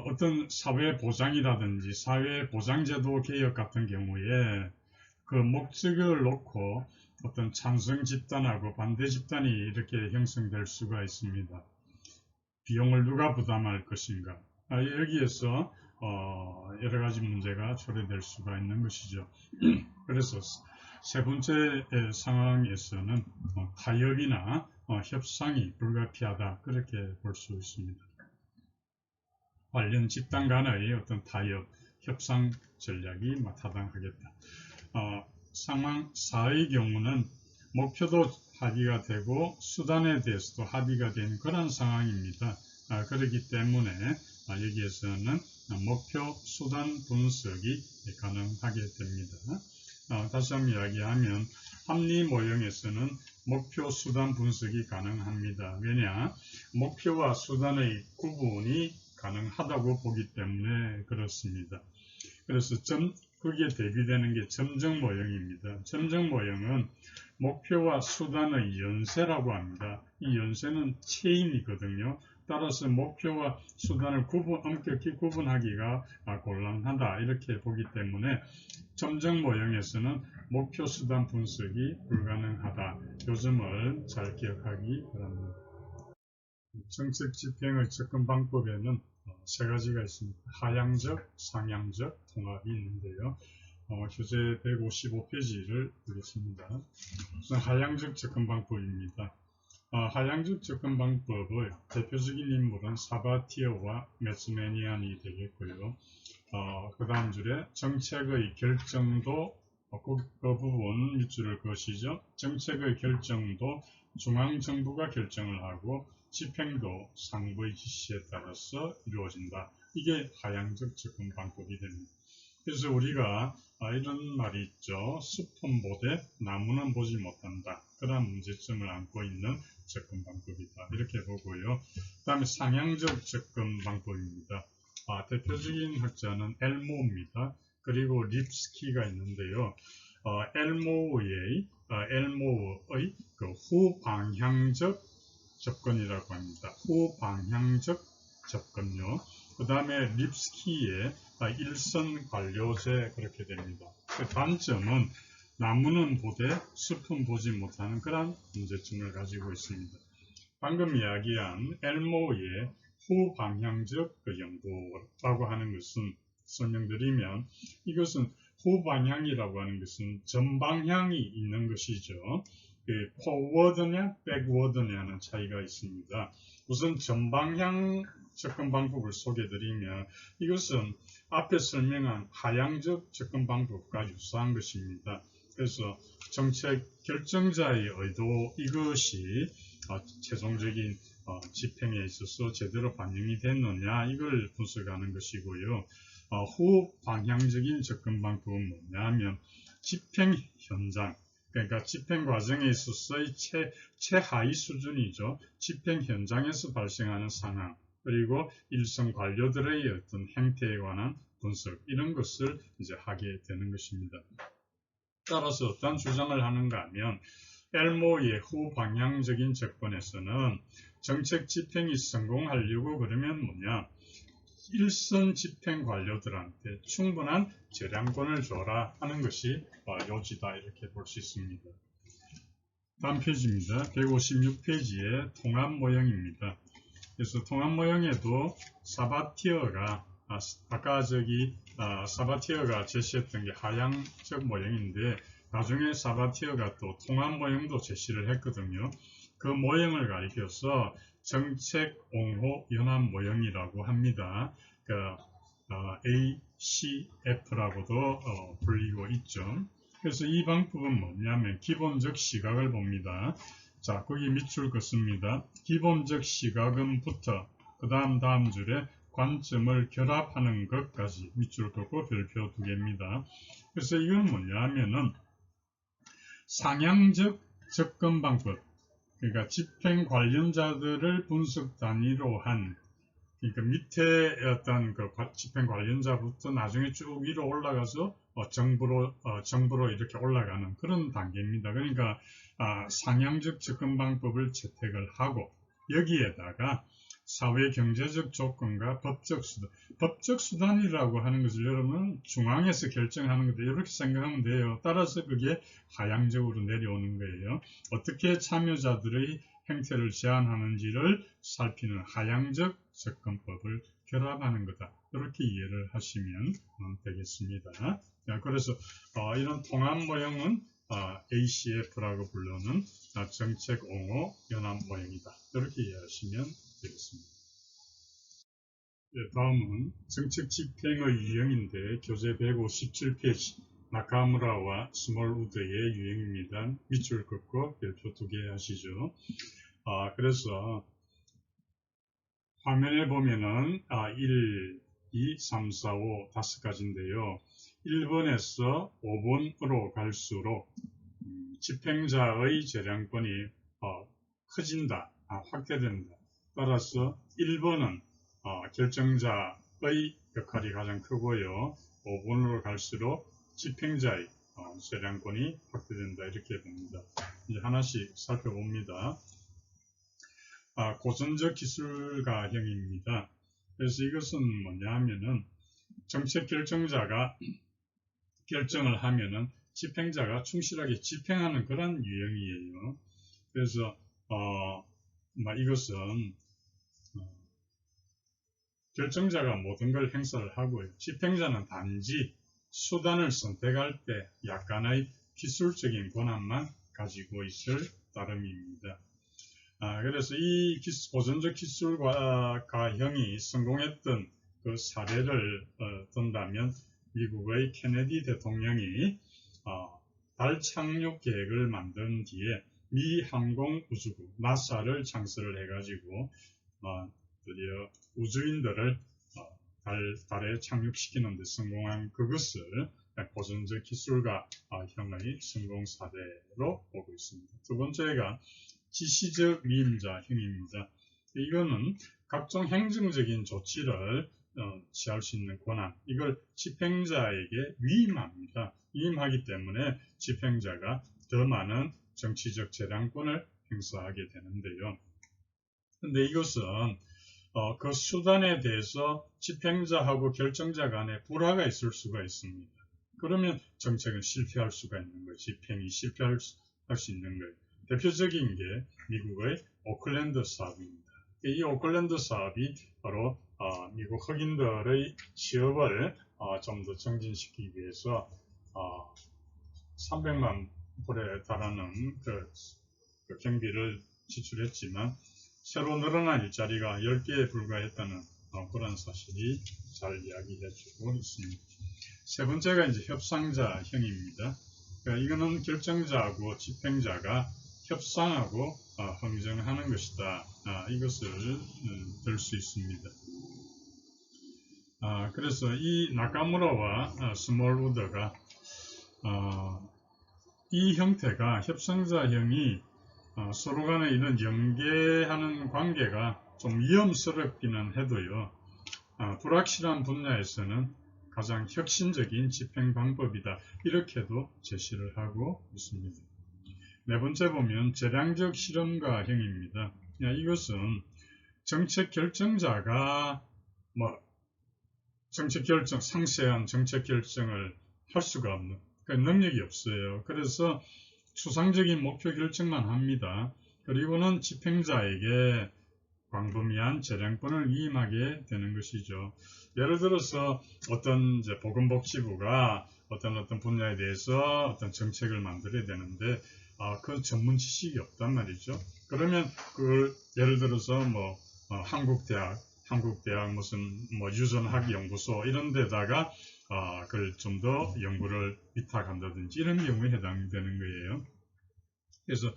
어떤 사회보장이라든지 사회보장제도 개혁 같은 경우에 그 목적을 놓고 어떤 찬성 집단하고 반대 집단이 이렇게 형성될 수가 있습니다. 비용을 누가 부담할 것인가. 여기에서 여러 가지 문제가 초래될 수가 있는 것이죠. 그래서 세 번째 상황에서는 타협이나 협상이 불가피하다, 그렇게 볼 수 있습니다. 관련 집단 간의 어떤 타협, 협상 전략이 타당하겠다. 상황 4의 경우는 목표도 합의가 되고 수단에 대해서도 합의가 된 그런 상황입니다. 그렇기 때문에 여기에서는 목표 수단 분석이 가능하게 됩니다. 다시 한번 이야기하면 합리 모형에서는 목표 수단 분석이 가능합니다. 왜냐? 목표와 수단의 구분이 가능하다고 보기 때문에 그렇습니다. 그래서 거기에 대비되는 게 점정 모형입니다. 점정 모형은 목표와 수단의 연쇄라고 합니다. 이 연쇄는 체인이거든요. 따라서 목표와 수단을 엄격히 구분하기가 곤란하다, 이렇게 보기 때문에 점정 모형에서는 목표 수단 분석이 불가능하다. 이 점을 잘 기억하기 바랍니다. 정책 집행의 접근 방법에는 세 가지가 있습니다. 하향적, 상향적 통합이 있는데요. 교재 155페이지를 보겠습니다. 우선 하향적 접근 방법입니다. 하향적 접근 방법의 대표적인 인물은 사바티어와 매스메니안이 되겠고요. 그 다음 줄에 정책의 결정도, 그 부분 밑줄을 그으시죠. 정책의 결정도 중앙정부가 결정을 하고 집행도 상부의 지시에 따라서 이루어진다. 이게 하향적 접근 방법이 됩니다. 그래서 우리가 이런 말이 있죠. 숲은 보되 나무는 보지 못한다. 그런 문제점을 안고 있는 접근 방법이다, 이렇게 보고요. 그 다음에 상향적 접근 방법입니다. 대표적인 학자는 엘모입니다. 그리고 립스키가 있는데요. 엘모의 그 후방향적 접근이라고 합니다. 후방향적 접근요. 그 다음에 립스키의 일선 관료제, 그렇게 됩니다. 그 단점은 나무는 보되 숲은 보지 못하는 그런 문제점을 가지고 있습니다. 방금 이야기한 엘모의 후방향적 연구라고 하는 것은, 설명드리면 이것은 후방향이라고 하는 것은 전방향이 있는 것이죠. 포워드냐 백워드냐는 차이가 있습니다. 우선 전방향 접근 방법을 소개해드리면 이것은 앞에 설명한 하향적 접근 방법과 유사한 것입니다. 그래서 정책 결정자의 의도, 이것이 최종적인 집행에 있어서 제대로 반영이 됐느냐, 이걸 분석하는 것이고요. 후방향적인 접근 방법은 뭐냐면 집행 현장, 그러니까 집행 과정에 있어서의 최하위 수준이죠. 집행 현장에서 발생하는 상황, 그리고 일선 관료들의 어떤 행태에 관한 분석, 이런 것을 이제 하게 되는 것입니다. 따라서 어떤 주장을 하는가 하면, 엘모의 후방향적인 접근에서는 정책 집행이 성공하려고 그러면 뭐냐, 일선 집행 관료들한테 충분한 재량권을 줘라 하는 것이 요지다, 이렇게 볼 수 있습니다. 다음 페이지입니다. 156페이지의 통합 모형입니다. 그래서 통합 모형에도 사바티어가 아까 사바티어가 제시했던 게 하향적 모형인데, 나중에 사바티어가 또 통합 모형도 제시를 했거든요. 그 모형을 가리켜서 정책 옹호 연합 모형이라고 합니다. ACF라고도 불리고 있죠. 그래서 이 방법은 뭐냐면 기본적 시각을 봅니다. 자, 거기 밑줄 긋습니다. 기본적 시각은부터 그 다음 줄에 관점을 결합하는 것까지 밑줄 긋고 별표 2개입니다. 그래서 이건 뭐냐 하면은 상향적 접근 방법, 그러니까 집행 관련자들을 분석 단위로 한, 그러니까 밑에 어떤 그 집행 관련자부터 나중에 쭉 위로 올라가서 정부로 이렇게 올라가는 그런 단계입니다. 그러니까 상향적 접근 방법을 채택을 하고, 여기에다가 사회 경제적 조건과 법적 수단이라고 하는 것을 여러분 중앙에서 결정하는 것도 이렇게 생각하면 돼요. 따라서 그게 하향적으로 내려오는 거예요. 어떻게 참여자들의 행태를 제한하는지를 살피는 하향적 접근법을 결합하는 거다, 이렇게 이해를 하시면 되겠습니다. 그래서 이런 통합 모형은 ACF라고 부르는 정책 옹호 연합 모형이다, 이렇게 이해하시면 되겠습니다. 다음은 정책 집행의 유형인데 교재 157페이지 나카무라와 스몰우드의 유형입니다. 밑줄 긋고 별표 2개 하시죠. 그래서 화면에 보면은 1, 2, 3, 4, 5 5가지인데요. 1번에서 5번으로 갈수록 집행자의 재량권이 커진다, 확대된다. 따라서 1번은 결정자의 역할이 가장 크고요. 5번으로 갈수록 집행자의 재량권이 확대된다, 이렇게 봅니다. 이제 하나씩 살펴봅니다. 고전적 기술가형입니다. 그래서 이것은 뭐냐 하면은 정책 결정자가 결정을 하면은 집행자가 충실하게 집행하는 그런 유형이에요. 그래서 이것은 결정자가 모든 걸 행사를 하고요. 집행자는 단지 수단을 선택할 때 약간의 기술적인 권한만 가지고 있을 따름입니다. 그래서 이 고전적 기술가형이 성공했던 그 사례를 든다면 미국의 케네디 대통령이 달 착륙 계획을 만든 뒤에 미 항공우주국 나사를 창설을 해가지고 드디어 우주인들을 달에 착륙시키는 데 성공한 그것을 고전적 기술가형의 성공 사례로 보고 있습니다. 두 번째가 지시적 위임자형입니다. 이거는 각종 행정적인 조치를 취할 수 있는 권한, 이걸 집행자에게 위임합니다. 위임하기 때문에 집행자가 더 많은 정치적 재량권을 행사하게 되는데요. 근데 이것은 그 수단에 대해서 집행자하고 결정자 간에 불화가 있을 수가 있습니다. 그러면 정책은 실패할 수가 있는 거예요. 집행이 실패할 수 있는 거예요. 대표적인 게 미국의 오클랜드 사업입니다. 이 오클랜드 사업이 바로 미국 흑인들의 취업을 좀 더 정진시키기 위해서 300만 불에 달하는 그 경비를 지출했지만 새로 늘어난 일자리가 10개에 불과했다는 그런 사실이 잘 이야기해주고 있습니다. 세 번째가 이제 협상자형입니다. 그러니까 이거는 결정자하고 집행자가 협상하고 흥정하는 것이다, 이것을 들 수 있습니다. 그래서 이 나카무라와 스몰우드가 이 형태가 협상자형이 서로 간에 이런 연계하는 관계가 좀 위험스럽기는 해도요. 불확실한 분야에서는 가장 혁신적인 집행 방법이다. 이렇게도 제시를 하고 있습니다. 네 번째 보면 재량적 실험가형입니다. 이것은 정책 결정자가 상세한 정책 결정을 할 수가 없는, 그러니까 능력이 없어요. 그래서 추상적인 목표 결정만 합니다. 그리고는 집행자에게 광범위한 재량권을 위임하게 되는 것이죠. 예를 들어서 어떤 보건복지부가 어떤 분야에 대해서 어떤 정책을 만들어야 되는데 그 전문 지식이 없단 말이죠. 그러면 그걸 예를 들어서 한국대학 무슨 유전학연구소 이런 데다가 그걸 좀 더 연구를 위탁한다든지 이런 경우에 해당되는 거예요. 그래서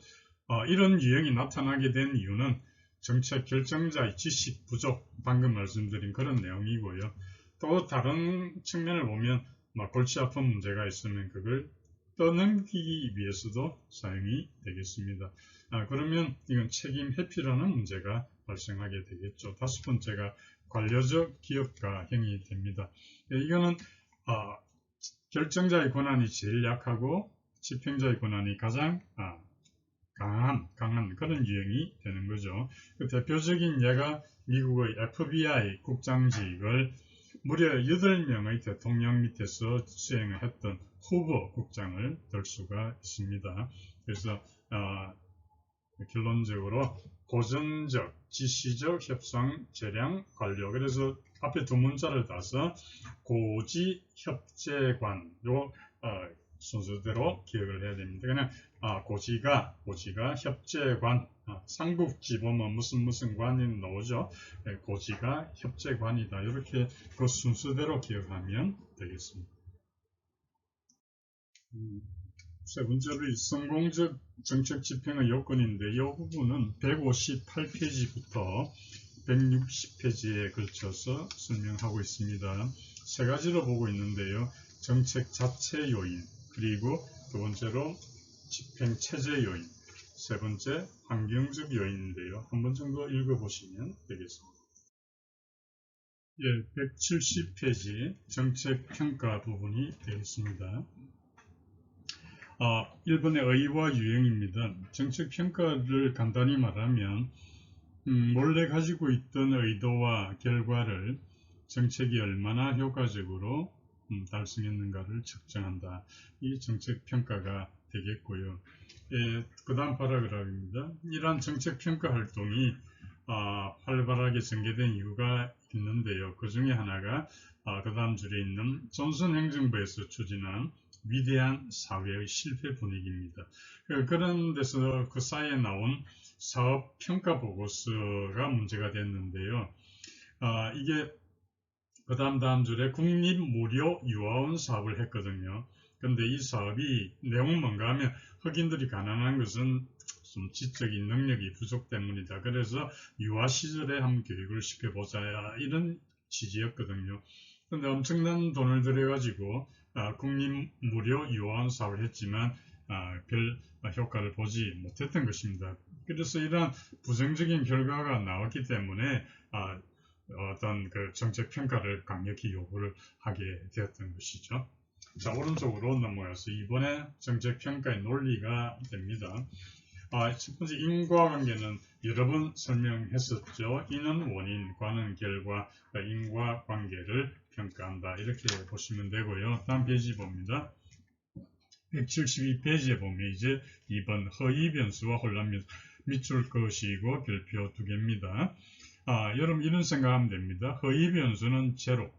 이런 유형이 나타나게 된 이유는 정책 결정자의 지식 부족, 방금 말씀드린 그런 내용이고요. 또 다른 측면을 보면 골치 아픈 문제가 있으면 그걸 떠넘기기 위해서도 사용이 되겠습니다. 그러면 이건 책임 회피라는 문제가 발생하게 되겠죠. 다섯 번째가 관료적 기업가형이 됩니다. 이거는 결정자의 권한이 제일 약하고 집행자의 권한이 가장 강한 그런 유형이 되는 거죠. 그 대표적인 예가 미국의 FBI 국장직을 무려 8명의 대통령 밑에서 수행을 했던 후보 국장을 들 수가 있습니다. 그래서 결론적으로 고전적, 지시적, 협상, 재량, 관료. 그래서 앞에 두 문자를 따서 고지, 협재관 요 순서대로 기억을 해야 됩니다. 그냥 고지가 협재관, 삼국지 보면 무슨 관이 나오죠. 고지가 협재관이다. 이렇게 그 순서대로 기억하면 되겠습니다. 세 번째로 성공적 정책 집행의 요건인데 이 부분은 158페이지부터 160페이지에 걸쳐서 설명하고 있습니다. 세 가지로 보고 있는데요. 정책 자체 요인, 그리고 두 번째로 집행 체제 요인, 세 번째 환경적 요인인데요. 한 번 정도 읽어보시면 되겠습니다. 170페이지 정책 평가 부분이 되겠습니다. 1번의 의의와 유형입니다. 정책 평가를 간단히 말하면 원래 가지고 있던 의도와 결과를 정책이 얼마나 효과적으로 달성했는가를 측정한다. 이 정책 평가가 되겠고요. 그 다음 파라그раф입니다. 이러한 정책 평가 활동이 활발하게 전개된 이유가 있는데요. 그 중에 하나가 그 다음 줄에 있는 존슨 행정부에서 추진한 위대한 사회의 실패 분위기입니다. 그런 데서 그 사이에 나온 사업 평가 보고서가 문제가 됐는데요. 이게 그 다음 줄에 국립 무료 유아원 사업을 했거든요. 근데 이 사업이 내용은 뭔가 하면 흑인들이 가난한 것은 좀 지적인 능력이 부족 때문이다. 그래서 유아 시절에 한번 교육을 시켜보자 이런 취지였거든요. 근데 엄청난 돈을 들여가지고 국립 무료 유아원 사업을 했지만 별 효과를 보지 못했던 것입니다. 그래서 이러한 부정적인 결과가 나왔기 때문에 어떤 그 정책 평가를 강력히 요구를 하게 되었던 것이죠. 자, 오른쪽으로 넘어가서 이번에 정책 평가의 논리가 됩니다. 첫 번째 인과관계는 여러 번 설명했었죠. 이는 원인, 과는 결과, 인과관계를 평가한다. 이렇게 보시면 되고요. 다음 페이지 봅니다. 172페이지에 보면 이제 2번 허위 변수와 혼란 변수 밑줄 그으시고 별표 2개입니다. 여러분 이런 생각하면 됩니다. 허위 변수는 제로,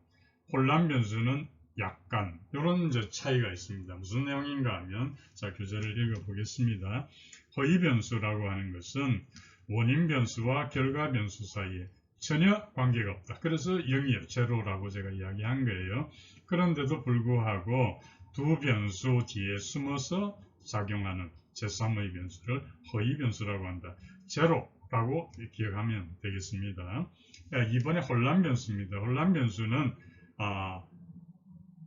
혼란 변수는 약간 이런 차이가 있습니다. 무슨 내용인가 하면 자 교재를 읽어보겠습니다. 허위 변수라고 하는 것은 원인 변수와 결과 변수 사이에 전혀 관계가 없다. 그래서 0이에요. 제로라고 제가 이야기한 거예요. 그런데도 불구하고 두 변수 뒤에 숨어서 작용하는 제3의 변수를 허위 변수라고 한다. 제로라고 기억하면 되겠습니다. 이번에 혼란 변수입니다. 혼란 변수는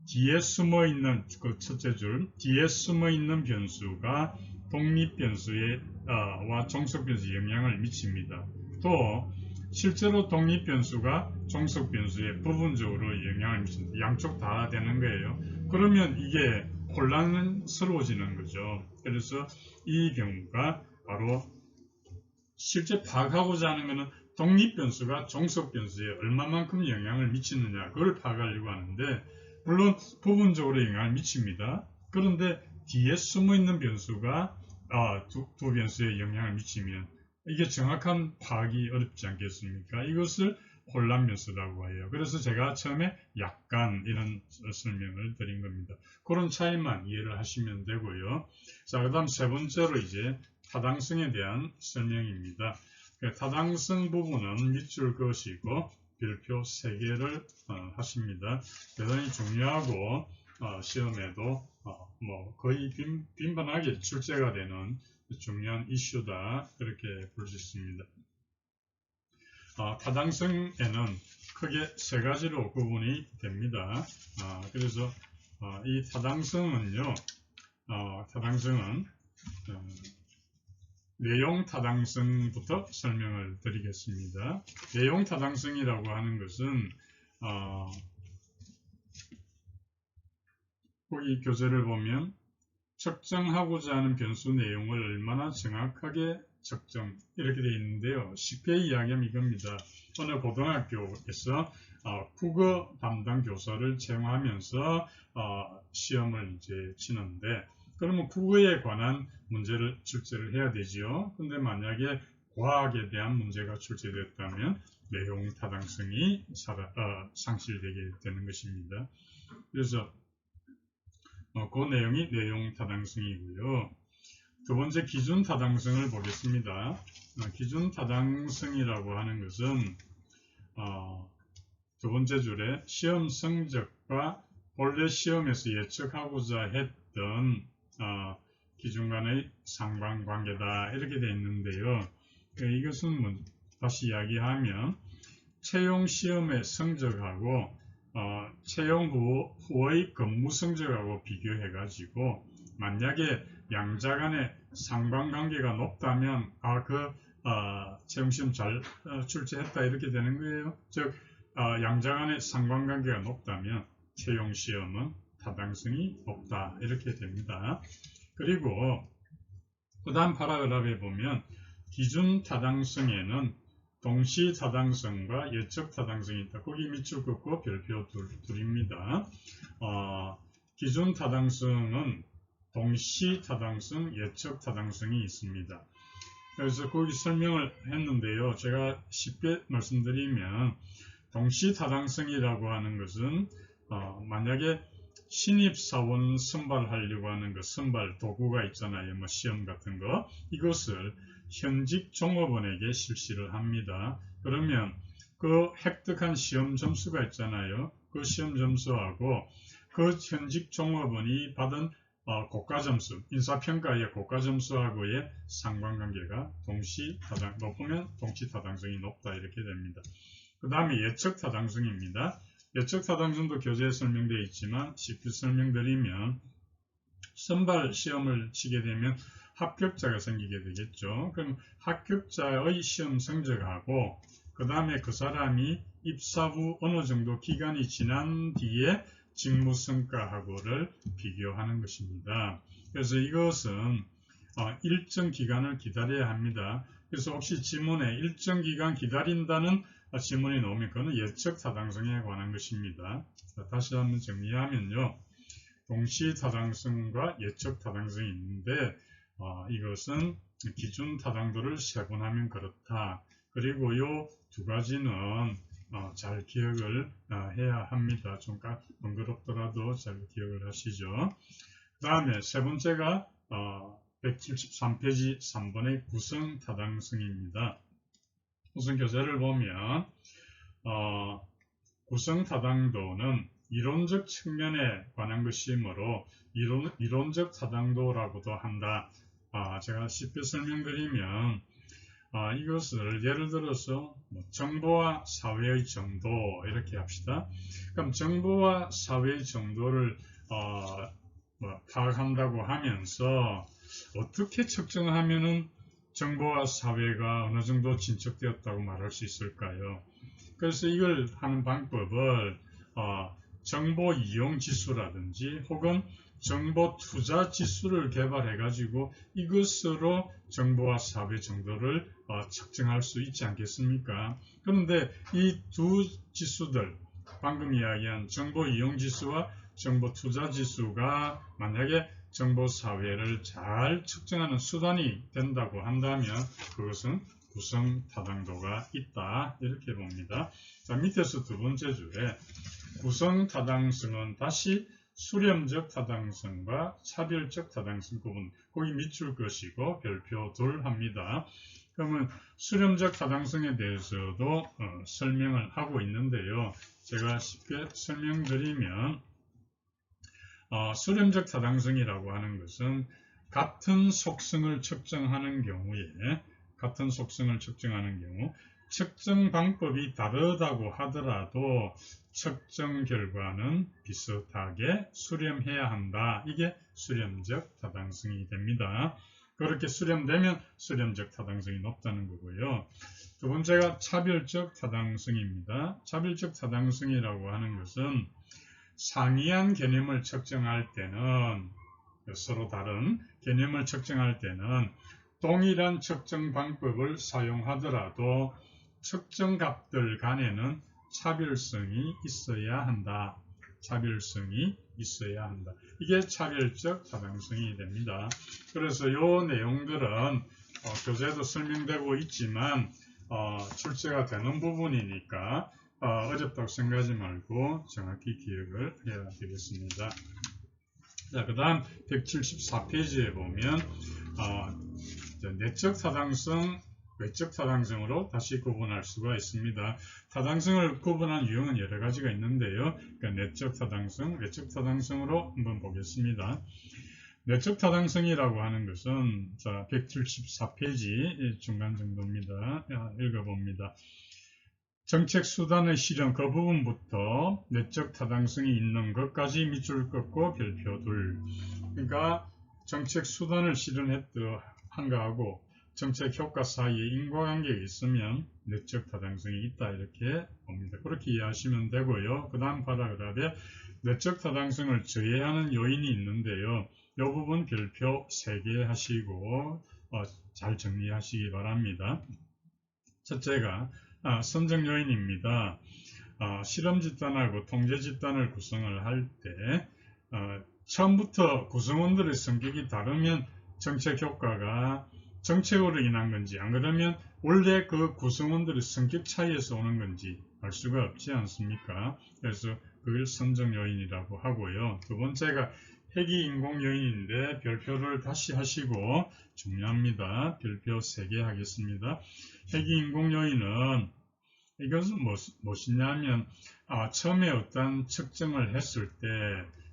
뒤에 숨어 있는 그 첫째 줄 뒤에 숨어 있는 변수가 독립 변수에 와 종속 변수에 영향을 미칩니다. 또 실제로 독립 변수가 종속 변수에 부분적으로 영향을 미칩니다. 양쪽 다 되는 거예요. 그러면 이게 혼란스러워지는 거죠. 그래서 이 경우가 바로 실제 파악하고자 하는 것은 독립 변수가 종속 변수에 얼마만큼 영향을 미치느냐 그걸 파악하려고 하는데 물론 부분적으로 영향을 미칩니다. 그런데 뒤에 숨어있는 변수가 두 변수에 영향을 미치면 이게 정확한 파악이 어렵지 않겠습니까? 이것을 혼란 변수라고 해요. 그래서 제가 처음에 약간 이런 설명을 드린 겁니다. 그런 차이만 이해를 하시면 되고요. 자, 그 다음 세 번째로 이제 타당성에 대한 설명입니다. 타당성 부분은 밑줄 그으시고 별표 3개를 하십니다. 대단히 중요하고 시험에도 거의 빈번하게 출제가 되는 중요한 이슈다 그렇게 볼 수 있습니다. 타당성에는 크게 세 가지로 구분이 됩니다. 그래서 이 타당성은요, 타당성은 내용 타당성부터 설명을 드리겠습니다. 내용 타당성이라고 하는 것은 거기 교재를 보면 측정하고자 하는 변수 내용을 얼마나 정확하게 측정 이렇게 되어 있는데요. 쉽게 이야기하면 이겁니다. 어느 고등학교에서 국어 담당 교사를 채용하면서 시험을 이제 치는데 그러면 국어에 관한 문제를 출제를 해야 되지요. 근데 만약에 과학에 대한 문제가 출제됐다면 내용 타당성이 상실되게 되는 것입니다. 그래서 그 내용이 내용 타당성이고요. 두 번째 기준 타당성을 보겠습니다. 기준 타당성이라고 하는 것은 두 번째 줄에 시험 성적과 본래 시험에서 예측하고자 했던 기준 간의 상관관계다 이렇게 되어 있는데요. 이것은 다시 이야기하면 채용 시험의 성적하고 채용 후의 근무 성적하고 비교해 가지고 만약에 양자 간의 상관관계가 높다면 채용 시험 잘 출제했다 이렇게 되는 거예요. 즉 양자 간의 상관관계가 높다면 채용 시험은 타당성이 없다 이렇게 됩니다. 그리고 그 다음 파라그래프에 보면 기준 타당성에는 동시 타당성과 예측 타당성이 있다. 거기 밑줄 긋고 별표 둘입니다. 기준 타당성은 동시 타당성, 예측 타당성이 있습니다. 그래서 거기 설명을 했는데요. 제가 쉽게 말씀드리면 동시 타당성이라고 하는 것은 만약에 신입사원 선발하려고 하는 그 선발 도구가 있잖아요. 뭐 시험 같은 거. 이것을 현직 종업원에게 실시를 합니다. 그러면 그 획득한 시험 점수가 있잖아요. 그 시험 점수하고 그 현직 종업원이 받은 고가 점수, 인사평가의 고가 점수하고의 상관관계가 높으면 동시 타당성이 높다 이렇게 됩니다. 그 다음에 예측 타당성입니다. 예측 타당성도 교재에 설명되어 있지만 쉽게 설명드리면 선발 시험을 치게 되면 합격자가 생기게 되겠죠. 그럼 합격자의 시험 성적하고 그 다음에 그 사람이 입사 후 어느 정도 기간이 지난 뒤에 직무 성과하고를 비교하는 것입니다. 그래서 이것은 일정 기간을 기다려야 합니다. 그래서 혹시 지문에 일정 기간 기다린다는 지문이 나오면 그거는 예측 타당성에 관한 것입니다. 자, 다시 한번 정리하면요. 동시 타당성과 예측 타당성이 있는데 이것은 기준 타당도를 세분하면 그렇다. 그리고 이 두 가지는 잘 기억을 해야 합니다. 좀 번거롭더라도 잘 기억을 하시죠. 그 다음에 세 번째가 173페이지 3번의 구성 타당성입니다. 우선 교재를 보면 구성 타당도는 이론적 측면에 관한 것이므로 이론적 타당도라고도 한다. 제가 쉽게 설명드리면 이것을 예를 들어서 정보와 사회의 정도 이렇게 합시다. 그럼 정보와 사회의 정도를 파악한다고 하면서 어떻게 측정하면은 정보와 사회가 어느 정도 진척되었다고 말할 수 있을까요? 그래서 이걸 하는 방법을 정보 이용 지수라든지 혹은 정보 투자 지수를 개발해 가지고 이것으로 정보와 사회 정도를 측정할 수 있지 않겠습니까? 그런데 이 두 지수들, 방금 이야기한 정보 이용 지수와 정보 투자 지수가 만약에 정보 사회를 잘 측정하는 수단이 된다고 한다면 그것은 구성 타당도가 있다 이렇게 봅니다. 자, 밑에서 두 번째 줄에 구성 타당성은 다시 수렴적 타당성과 차별적 타당성 구분, 거기 밑줄 것이고 별표 둘 합니다. 그러면 수렴적 타당성에 대해서도 설명을 하고 있는데요. 제가 쉽게 설명드리면 수렴적 타당성이라고 하는 것은 같은 속성을 측정하는 경우에 측정 방법이 다르다고 하더라도 측정 결과는 비슷하게 수렴해야 한다. 이게 수렴적 타당성이 됩니다. 그렇게 수렴되면 수렴적 타당성이 높다는 거고요. 두 번째가 차별적 타당성입니다. 차별적 타당성이라고 하는 것은 상이한 개념을 측정할 때는 서로 다른 개념을 측정할 때는 동일한 측정 방법을 사용하더라도 측정 값들 간에는 차별성이 있어야 한다. 이게 차별적 타당성이 됩니다. 그래서 이 내용들은 교재도 설명되고 있지만 출제가 되는 부분이니까 어렵다고 생각하지 말고 정확히 기억을 해야 되겠습니다. 자, 그 다음 174페이지에 보면 내적 타당성, 외적 타당성으로 다시 구분할 수가 있습니다. 타당성을 구분한 유형은 여러 가지가 있는데요. 그러니까 내적 타당성, 외적 타당성으로 한번 보겠습니다. 내적 타당성이라고 하는 것은 자 174페이지 중간 정도입니다. 읽어봅니다. 정책 수단의 실현 그 부분부터 내적 타당성이 있는 것까지 밑줄 긋고 별표 둘. 그러니까 정책 수단을 실현한 거하고 정책 효과 사이에 인과관계가 있으면 내적 타당성이 있다 이렇게 봅니다. 그렇게 이해하시면 되고요. 그 다음 파라그раф에 내적 타당성을 저해하는 요인이 있는데요. 이 부분 별표 3개 하시고 잘 정리하시기 바랍니다. 첫째가 선정 요인입니다. 실험 집단하고 통제 집단을 구성을 할 때 처음부터 구성원들의 성격이 다르면 정책 효과가 정책으로 인한 건지 안 그러면 원래 그 구성원들의 성격 차이에서 오는 건지 알 수가 없지 않습니까? 그래서 그걸 선정 요인이라고 하고요. 두 번째가 회귀 인공 요인인데 별표를 다시 하시고 중요합니다. 별표 3개 하겠습니다. 회귀 인공 요인은 이것은 무엇이냐면 처음에 어떤 측정을 했을 때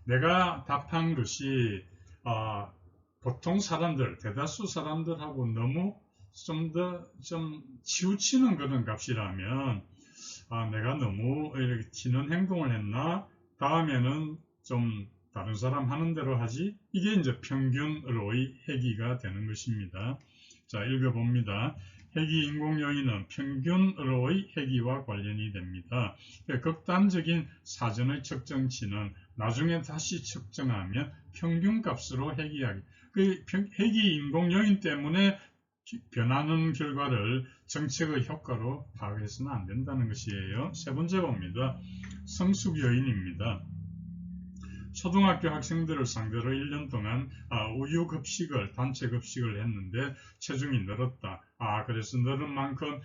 내가 답한 것이 보통 사람들, 대다수 사람들하고 너무 좀 치우치는 그런 값이라면 내가 너무 이렇게 튀는 행동을 했나? 다음에는 좀 다른 사람 하는 대로 하지? 이게 이제 평균으로의 회귀가 되는 것입니다. 자, 읽어봅니다. 회귀 인공 요인은 평균으로의 회귀와 관련이 됩니다. 극단적인 사전의 측정치는 나중에 다시 측정하면 평균값으로 회귀하기. 회귀 인공 요인 때문에 변하는 결과를 정책의 효과로 파악해서는 안 된다는 것이에요. 세 번째 봅니다. 성숙 요인입니다. 초등학교 학생들을 상대로 1년 동안 우유 급식을 단체 급식을 했는데 체중이 늘었다. 그래서 늘은 만큼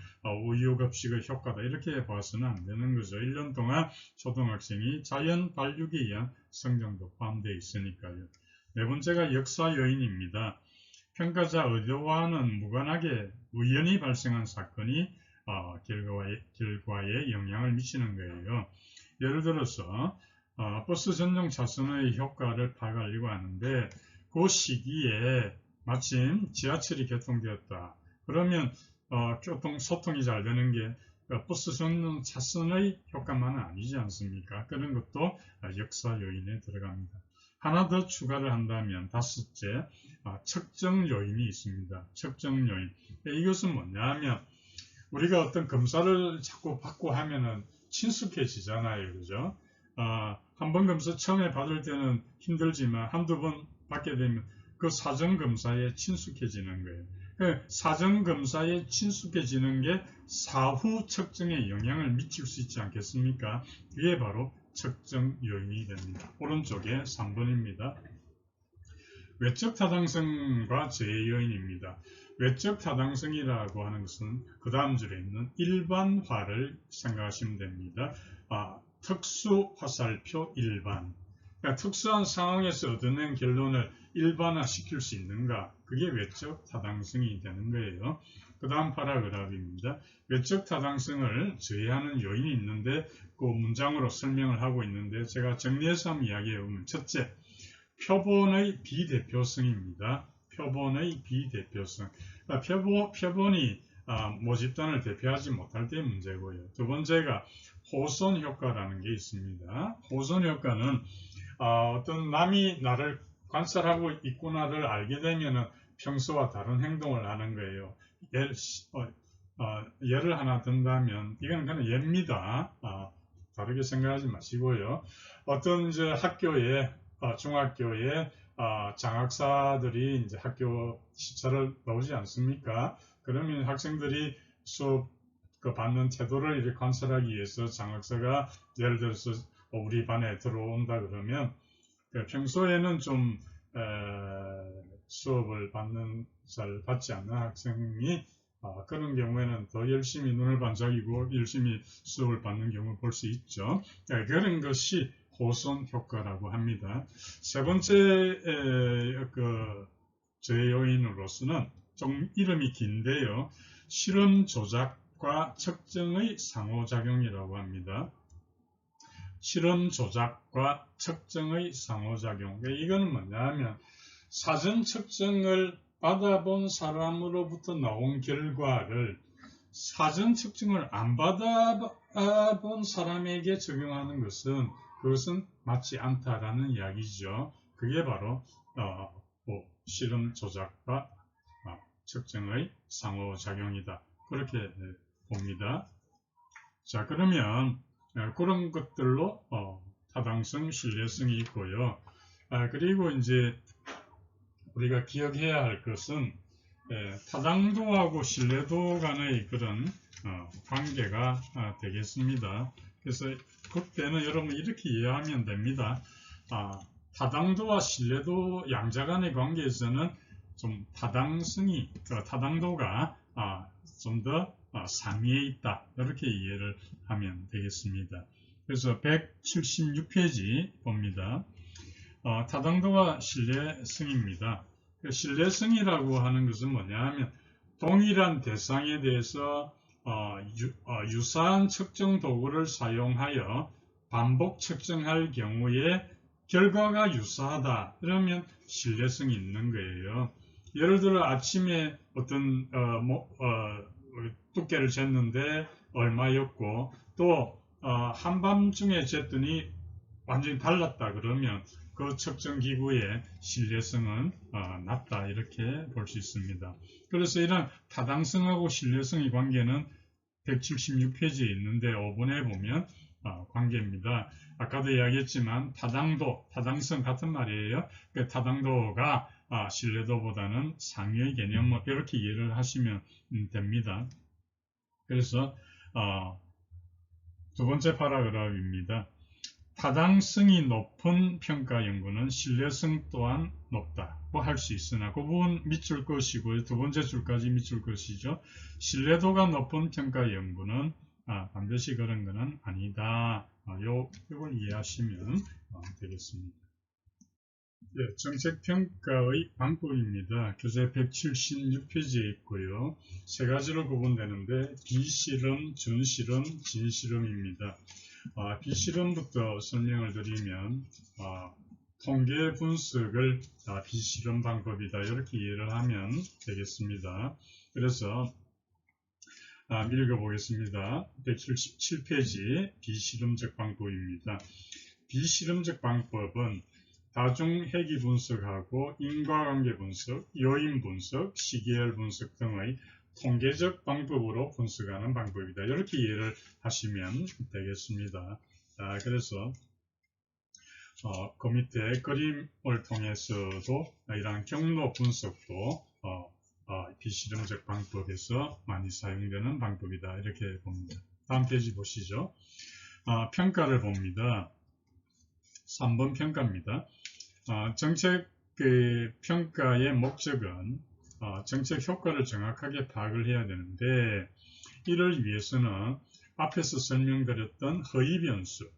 우유 급식의 효과다. 이렇게 봐서는 안 되는 거죠. 1년 동안 초등학생이 자연 발육에 의한 성장도 포함되어 있으니까요. 네 번째가 역사 요인입니다. 평가자 의도와는 무관하게 우연히 발생한 사건이 결과에 영향을 미치는 거예요. 예를 들어서 버스 전용 차선의 효과를 파악하려고 하는데 그 시기에 마침 지하철이 개통되었다. 그러면 소통이 잘 되는 게 버스 정류 차선의 효과만은 아니지 않습니까? 그런 것도 역사 요인에 들어갑니다. 하나 더 추가를 한다면 다섯째, 측정 요인이 있습니다. 측정 요인. 이것은 뭐냐 하면 우리가 어떤 검사를 자꾸 받고 하면은 친숙해지잖아요. 그죠? 한 번 검사 처음에 받을 때는 힘들지만 한두 번 받게 되면 그 사전 검사에 친숙해지는 거예요. 사전 검사에 친숙해지는 게 사후 측정에 영향을 미칠 수 있지 않겠습니까? 이게 바로 측정 요인이 됩니다. 오른쪽에 3번입니다. 외적 타당성과 제외 요인입니다. 외적 타당성이라고 하는 것은 그 다음 줄에 있는 일반화를 생각하시면 됩니다. 특수 화살표 일반. 그러니까 특수한 상황에서 얻어낸 결론을 일반화시킬 수 있는가? 그게 외적 타당성이 되는 거예요. 그 다음 파라그раф입니다. 외적 타당성을 제외하는 요인이 있는데 그 문장으로 설명을 하고 있는데 제가 정리해서 한번 이야기해 보면 첫째, 표본의 비대표성입니다. 표본의 비대표성. 그러니까 표본이 모집단을 대표하지 못할 때의 문제고요. 두 번째가 호손 효과라는 게 있습니다. 호손 효과는 어떤 남이 나를 관찰하고 있구나를 알게 되면 평소와 다른 행동을 하는 거예요. 예를 하나 든다면 이건 그냥 예입니다. 다르게 생각하지 마시고요. 어떤 이제 학교에 중학교에 장학사들이 이제 학교 시찰을 나오지 않습니까? 그러면 학생들이 수업 받는 태도를 이렇게 관찰하기 위해서 장학사가 예를 들어서 우리 반에 들어온다 그러면 평소에는 좀 수업을 잘 받지 않는 학생이 그런 경우에는 더 열심히 눈을 반짝이고 열심히 수업을 받는 경우를 볼 수 있죠. 그런 것이 호손 효과라고 합니다. 세 번째 제외 요인으로서는 좀 이름이 긴데요. 실험 조작과 측정의 상호작용이라고 합니다. 실험 조작과 측정의 상호작용. 이거는 뭐냐 하면 사전 측정을 받아본 사람으로부터 나온 결과를 사전 측정을 안 받아본 사람에게 적용하는 것은 그것은 맞지 않다라는 이야기죠. 그게 바로 실험 조작과 측정의 상호작용이다. 그렇게 봅니다. 자, 그러면 그런 것들로 타당성, 신뢰성이 있고요. 그리고 이제 우리가 기억해야 할 것은 타당도하고 신뢰도 간의 그런 관계가 되겠습니다. 그래서 그때는 여러분 이렇게 이해하면 됩니다. 타당도와 신뢰도 양자 간의 관계에서는 좀 타당도가 좀 더 상위에 있다. 이렇게 이해를 하면 되겠습니다. 그래서 176페이지 봅니다. 타당도와 신뢰성입니다. 신뢰성이라고 하는 것은 뭐냐 하면 동일한 대상에 대해서 유사한 측정 도구를 사용하여 반복 측정할 경우에 결과가 유사하다. 그러면 신뢰성이 있는 거예요. 예를 들어 아침에 어떤 두께를 쟀는데 얼마였고 또 한밤중에 쟀더니 완전히 달랐다 그러면 그 측정 기구의 신뢰성은 낮다 이렇게 볼 수 있습니다. 그래서 이런 타당성하고 신뢰성의 관계는 176페이지에 있는데 5번에 보면 관계입니다. 아까도 이야기했지만 타당성 같은 말이에요. 그 타당도가 신뢰도보다는 상위의 개념 이렇게 이해를 하시면 됩니다. 그래서 두 번째 파라그раф입니다. 타당성이 높은 평가 연구는 신뢰성 또한 높다고 할 수 있으나 그 부분 밑줄 것이고요. 두 번째 줄까지 밑줄 것이죠. 신뢰도가 높은 평가 연구는 반드시 그런 것은 아니다. 이걸 이해하시면 되겠습니다. 네, 정책평가의 방법입니다. 교재 176페이지에 있고요. 세 가지로 구분되는데 비실험, 준실험, 진실험입니다. 비실험부터 설명을 드리면 통계 분석을 비실험 방법이다 이렇게 이해를 하면 되겠습니다. 그래서 읽어보겠습니다. 177페이지 비실험적 방법입니다. 비실험적 방법은 다중 회귀 분석하고 인과관계 분석, 요인 분석, 시계열 분석 등의 통계적 방법으로 분석하는 방법이다. 이렇게 이해를 하시면 되겠습니다. 그래서 그 밑에 그림을 통해서도 이러한 경로 분석도 비실험적 방법에서 많이 사용되는 방법이다. 이렇게 봅니다. 다음 페이지 보시죠. 평가를 봅니다. 3번 평가입니다. 정책 평가의 목적은 정책 효과를 정확하게 파악을 해야 되는데, 이를 위해서는 앞에서 설명드렸던 허위 변수,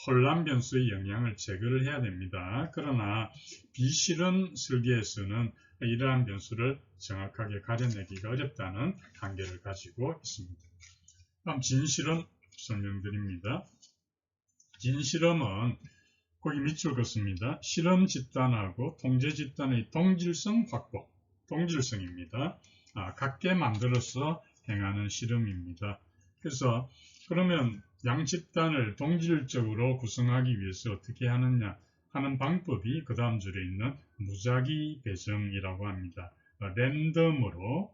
혼란 변수의 영향을 제거를 해야 됩니다. 그러나 비실험 설계에서는 이러한 변수를 정확하게 가려내기가 어렵다는 한계를 가지고 있습니다. 다음 진실험 설명드립니다. 진실험은 거기 밑줄 긋습니다. 실험 집단하고 통제 집단의 동질성 확보, 동질성입니다. 같게 만들어서 행하는 실험입니다. 그래서 그러면 양 집단을 동질적으로 구성하기 위해서 어떻게 하느냐 하는 방법이 그 다음 줄에 있는 무작위 배정이라고 합니다. 랜덤으로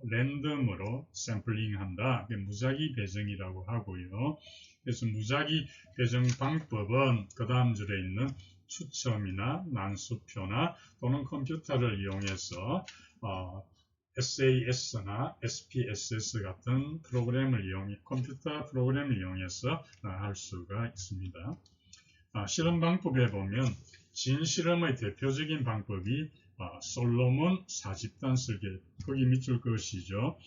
샘플링한다. 무작위 배정이라고 하고요. 그래서 무작위 배정 방법은 그 다음 줄에 있는 추첨이나 난수표나 또는 컴퓨터를 이용해서 SAS나 SPSS 같은 컴퓨터 프로그램을 이용해서 할 수가 있습니다. 실험 방법에 보면 진실험의 대표적인 방법이 솔로몬 4집단 설계, 거기 밑줄 그으시죠.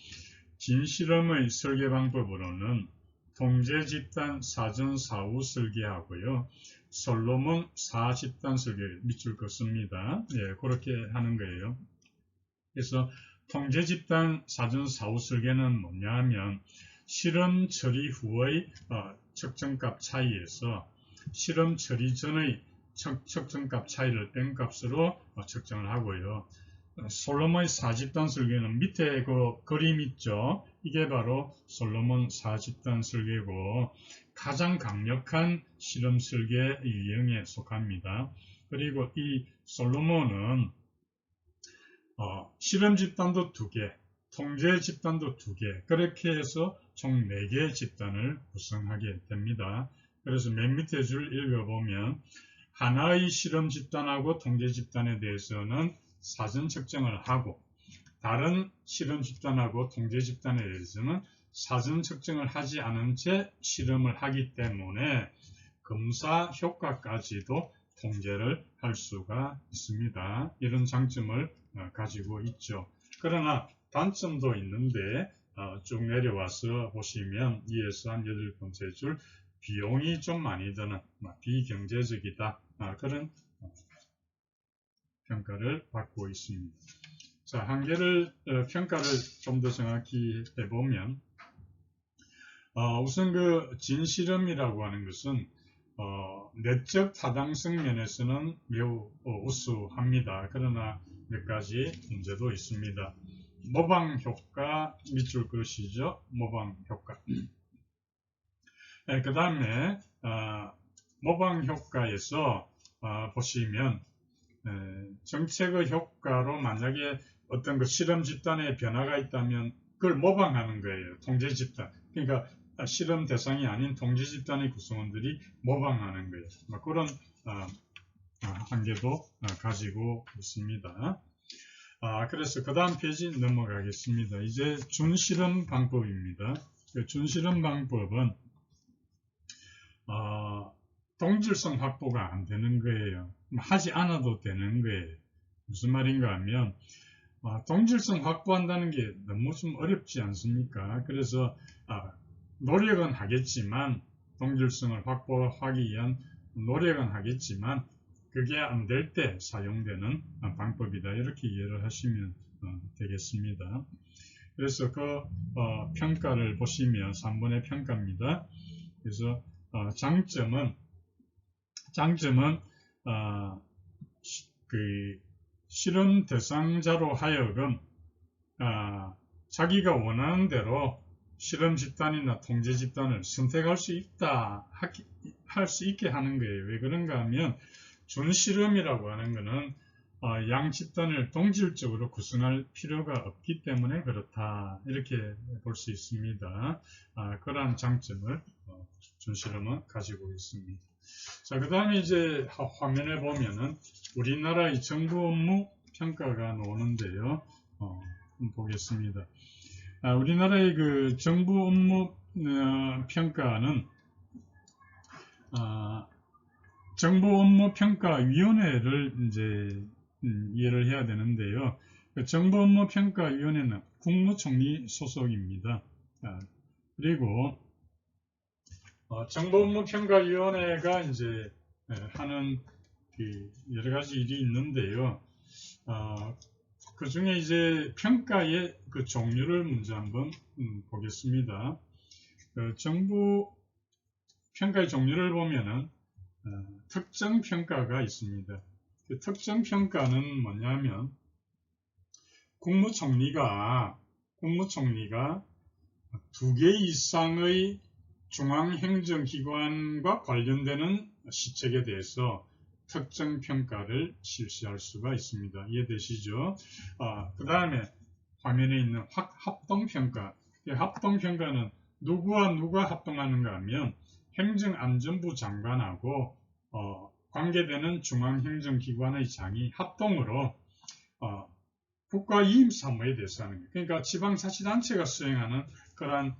진실험의 설계 방법으로는 통제 집단 사전 사후 설계하고요. 솔로몬 4집단 설계 밑줄 긋습니다. 예, 그렇게 하는 거예요. 그래서 통제 집단 사전 사후 설계는 뭐냐 하면 실험 처리 후의 측정값 차이에서 실험 처리 전의 측정값 차이를 뺀 값으로 측정을 하고요. 솔로몬 4집단 설계는 밑에 그 그림 있죠. 이게 바로 솔로몬 4집단 설계고 가장 강력한 실험 설계 유형에 속합니다. 그리고 이 솔로몬은 실험 집단도 2개, 통제 집단도 2개, 그렇게 해서 총 4개의 집단을 구성하게 됩니다. 그래서 맨 밑에 줄 읽어보면 하나의 실험 집단하고 통제 집단에 대해서는 사전 측정을 하고 다른 실험 집단하고 통제 집단에 대해서는 사전 측정을 하지 않은 채 실험을 하기 때문에 검사 효과까지도 통제를 할 수가 있습니다. 이런 장점을 가지고 있죠. 그러나 단점도 있는데 쭉 내려와서 보시면 2에서 한 8번째 줄 비용이 좀 많이 드는 비경제적이다. 그런 평가를 받고 있습니다. 자, 한계를 평가를 좀 더 정확히 해보면 우선 그 진실험이라고 하는 것은 내적 타당성 면에서는 매우 우수합니다. 그러나 몇 가지 문제도 있습니다. 모방 효과 밑줄 그으시죠? 모방 효과. 그 다음에 모방 효과에서 보시면 정책의 효과로 만약에 어떤 그 실험 집단에 변화가 있다면 그걸 모방하는 거예요. 통제 집단. 그러니까 실험 대상이 아닌 통제 집단의 구성원들이 모방하는 거예요. 그런 한계도 가지고 있습니다. 그래서 그 다음 페이지 넘어가겠습니다. 이제 준실험 방법입니다. 그 준실험 방법은 동질성 확보가 안 되는 거예요. 하지 않아도 되는 거예요. 무슨 말인가 하면 동질성 확보한다는 게 너무 좀 어렵지 않습니까? 그래서 노력은 하겠지만 동질성을 확보하기 위한 노력은 하겠지만 그게 안 될 때 사용되는 방법이다. 이렇게 이해를 하시면 되겠습니다. 그래서 그 평가를 보시면 3번의 평가입니다. 그래서 장점은 그 실험 대상자로 하여금 자기가 원하는 대로 실험 집단이나 통제 집단을 선택할 수 있다, 할 수 있게 하는 거예요. 왜 그런가 하면 준실험이라고 하는 것은 양 집단을 동질적으로 구성할 필요가 없기 때문에 그렇다, 이렇게 볼 수 있습니다. 그러한 장점을 준실험은 가지고 있습니다. 자, 그 다음에 이제 화면에 보면은 우리나라의 정부 업무 평가가 나오는데요. 한번 보겠습니다. 우리나라의 그 정부 업무 평가는 정부 업무 평가위원회를 이제 이해를 해야 되는데요. 정부 업무 평가위원회는 국무총리 소속입니다. 그리고 정부 업무 평가위원회가 이제 하는 그 여러 가지 일이 있는데요. 그 중에 이제 평가의 그 종류를 먼저 한번 보겠습니다. 정부 평가의 종류를 보면은 특정 평가가 있습니다. 그 특정 평가는 뭐냐면 국무총리가 2개 이상의 중앙행정기관과 관련되는 시책에 대해서 특정 평가를 실시할 수가 있습니다. 이해되시죠? 그 다음에 화면에 있는 합동평가. 합동평가는 누구와 누가 합동하는가 하면 행정안전부 장관하고 관계되는 중앙행정기관의 장이 합동으로 국가이임 사무에 대해서 하는 거예요. 그러니까 지방자치단체가 수행하는 그러한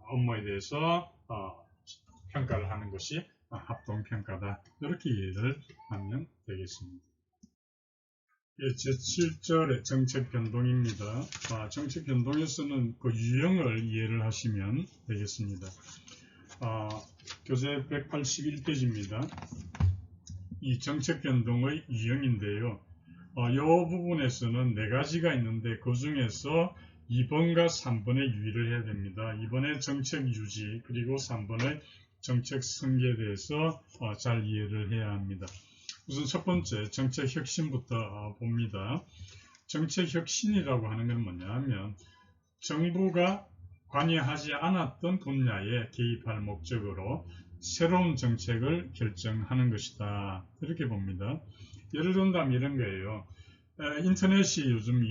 업무에 대해서 평가를 하는 것이 합동평가다. 이렇게 이해를 하면 되겠습니다. 제7절의 정책 변동입니다. 정책 변동에서는 그 유형을 이해를 하시면 되겠습니다. 교재 181페이지입니다. 이 정책 변동의 유형인데요. 이 부분에서는 4가지가 있는데 그 중에서 2번과 3번의 유의를 해야 됩니다. 2번의 정책 유지 그리고 3번의 정책 승계에 대해서 잘 이해를 해야 합니다. 우선 첫 번째 정책 혁신부터 봅니다. 정책 혁신이라고 하는 건 뭐냐 하면 정부가 관여하지 않았던 분야에 개입할 목적으로 새로운 정책을 결정하는 것이다. 이렇게 봅니다. 예를 든다면 이런 거예요. 인터넷이 요즘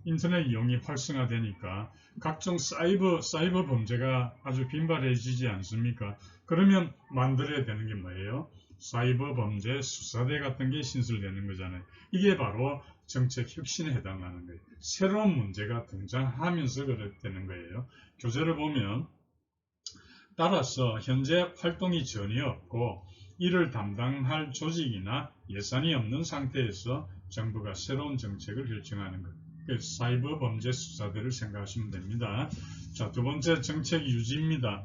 인터넷 이용이 활성화되니까 각종 사이버 범죄가 아주 빈발해지지 않습니까? 그러면 만들어야 되는 게 뭐예요? 사이버 범죄 수사대 같은 게 신설되는 거잖아요. 이게 바로 정책 혁신에 해당하는 거예요. 새로운 문제가 등장하면서 그렇게 되는 거예요. 교재를 보면 따라서 현재 활동이 전혀 없고 이를 담당할 조직이나 예산이 없는 상태에서 정부가 새로운 정책을 결정하는 것. 사이버 범죄 수사대를 생각하시면 됩니다. 자, 두 번째 정책 유지입니다.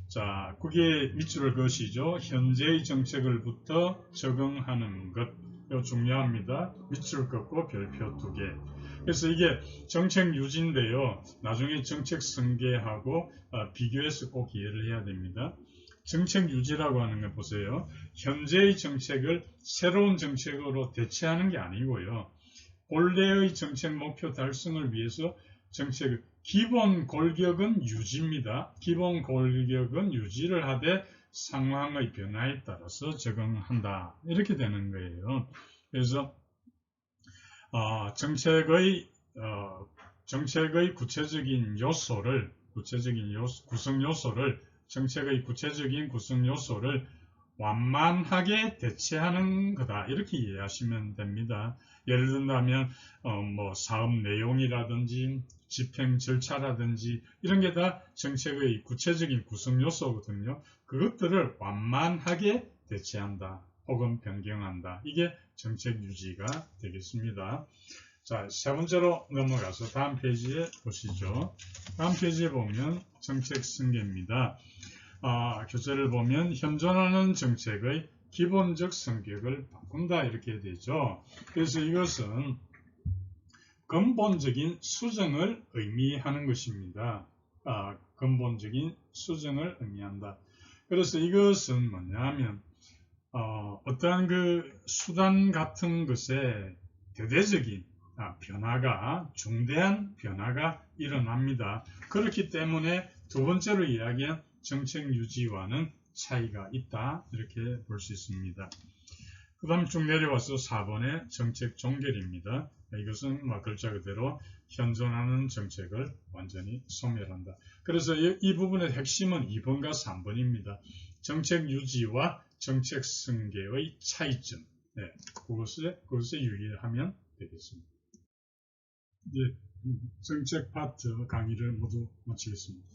자, 그게 밑줄을 그으시죠. 현재의 정책을부터 적응하는 것. 이거 중요합니다. 밑줄 긋고 별표 2개. 그래서 이게 정책 유지인데요. 나중에 정책 승계하고 비교해서 꼭 이해를 해야 됩니다. 정책 유지라고 하는 거 보세요. 현재의 정책을 새로운 정책으로 대체하는 게 아니고요. 본래의 정책 목표 달성을 위해서 정책을 기본 골격은 유지입니다. 기본 골격은 유지를 하되 상황의 변화에 따라서 적응한다. 이렇게 되는 거예요. 그래서 정책의 구체적인 요소를 구성 요소를 정책의 구체적인 구성 요소를 완만하게 대체하는 거다. 이렇게 이해하시면 됩니다. 예를 든다면 뭐 사업 내용이라든지 집행 절차라든지 이런 게 다 정책의 구체적인 구성 요소거든요. 그것들을 완만하게 대체한다. 혹은 변경한다. 이게 정책 유지가 되겠습니다. 자, 세 번째로 넘어가서 다음 페이지에 보시죠. 다음 페이지에 보면 정책 승계입니다. 교재를 보면 현존하는 정책의 기본적 성격을 바꾼다 이렇게 되죠. 그래서 이것은 근본적인 수정을 의미하는 것입니다. 근본적인 수정을 의미한다. 그래서 이것은 뭐냐면 어떠한 그 수단 같은 것에 대대적인 변화가 중대한 변화가 일어납니다. 그렇기 때문에 두 번째로 이야기한 정책 유지와는 차이가 있다. 이렇게 볼 수 있습니다. 그 다음 쭉 내려와서 4번의 정책 종결입니다. 이것은 글자 그대로 현존하는 정책을 완전히 소멸한다. 그래서 이 부분의 핵심은 2번과 3번입니다. 정책 유지와 정책 승계의 차이점. 네, 그것에 유의하면 되겠습니다. 네, 정책 파트 강의를 모두 마치겠습니다.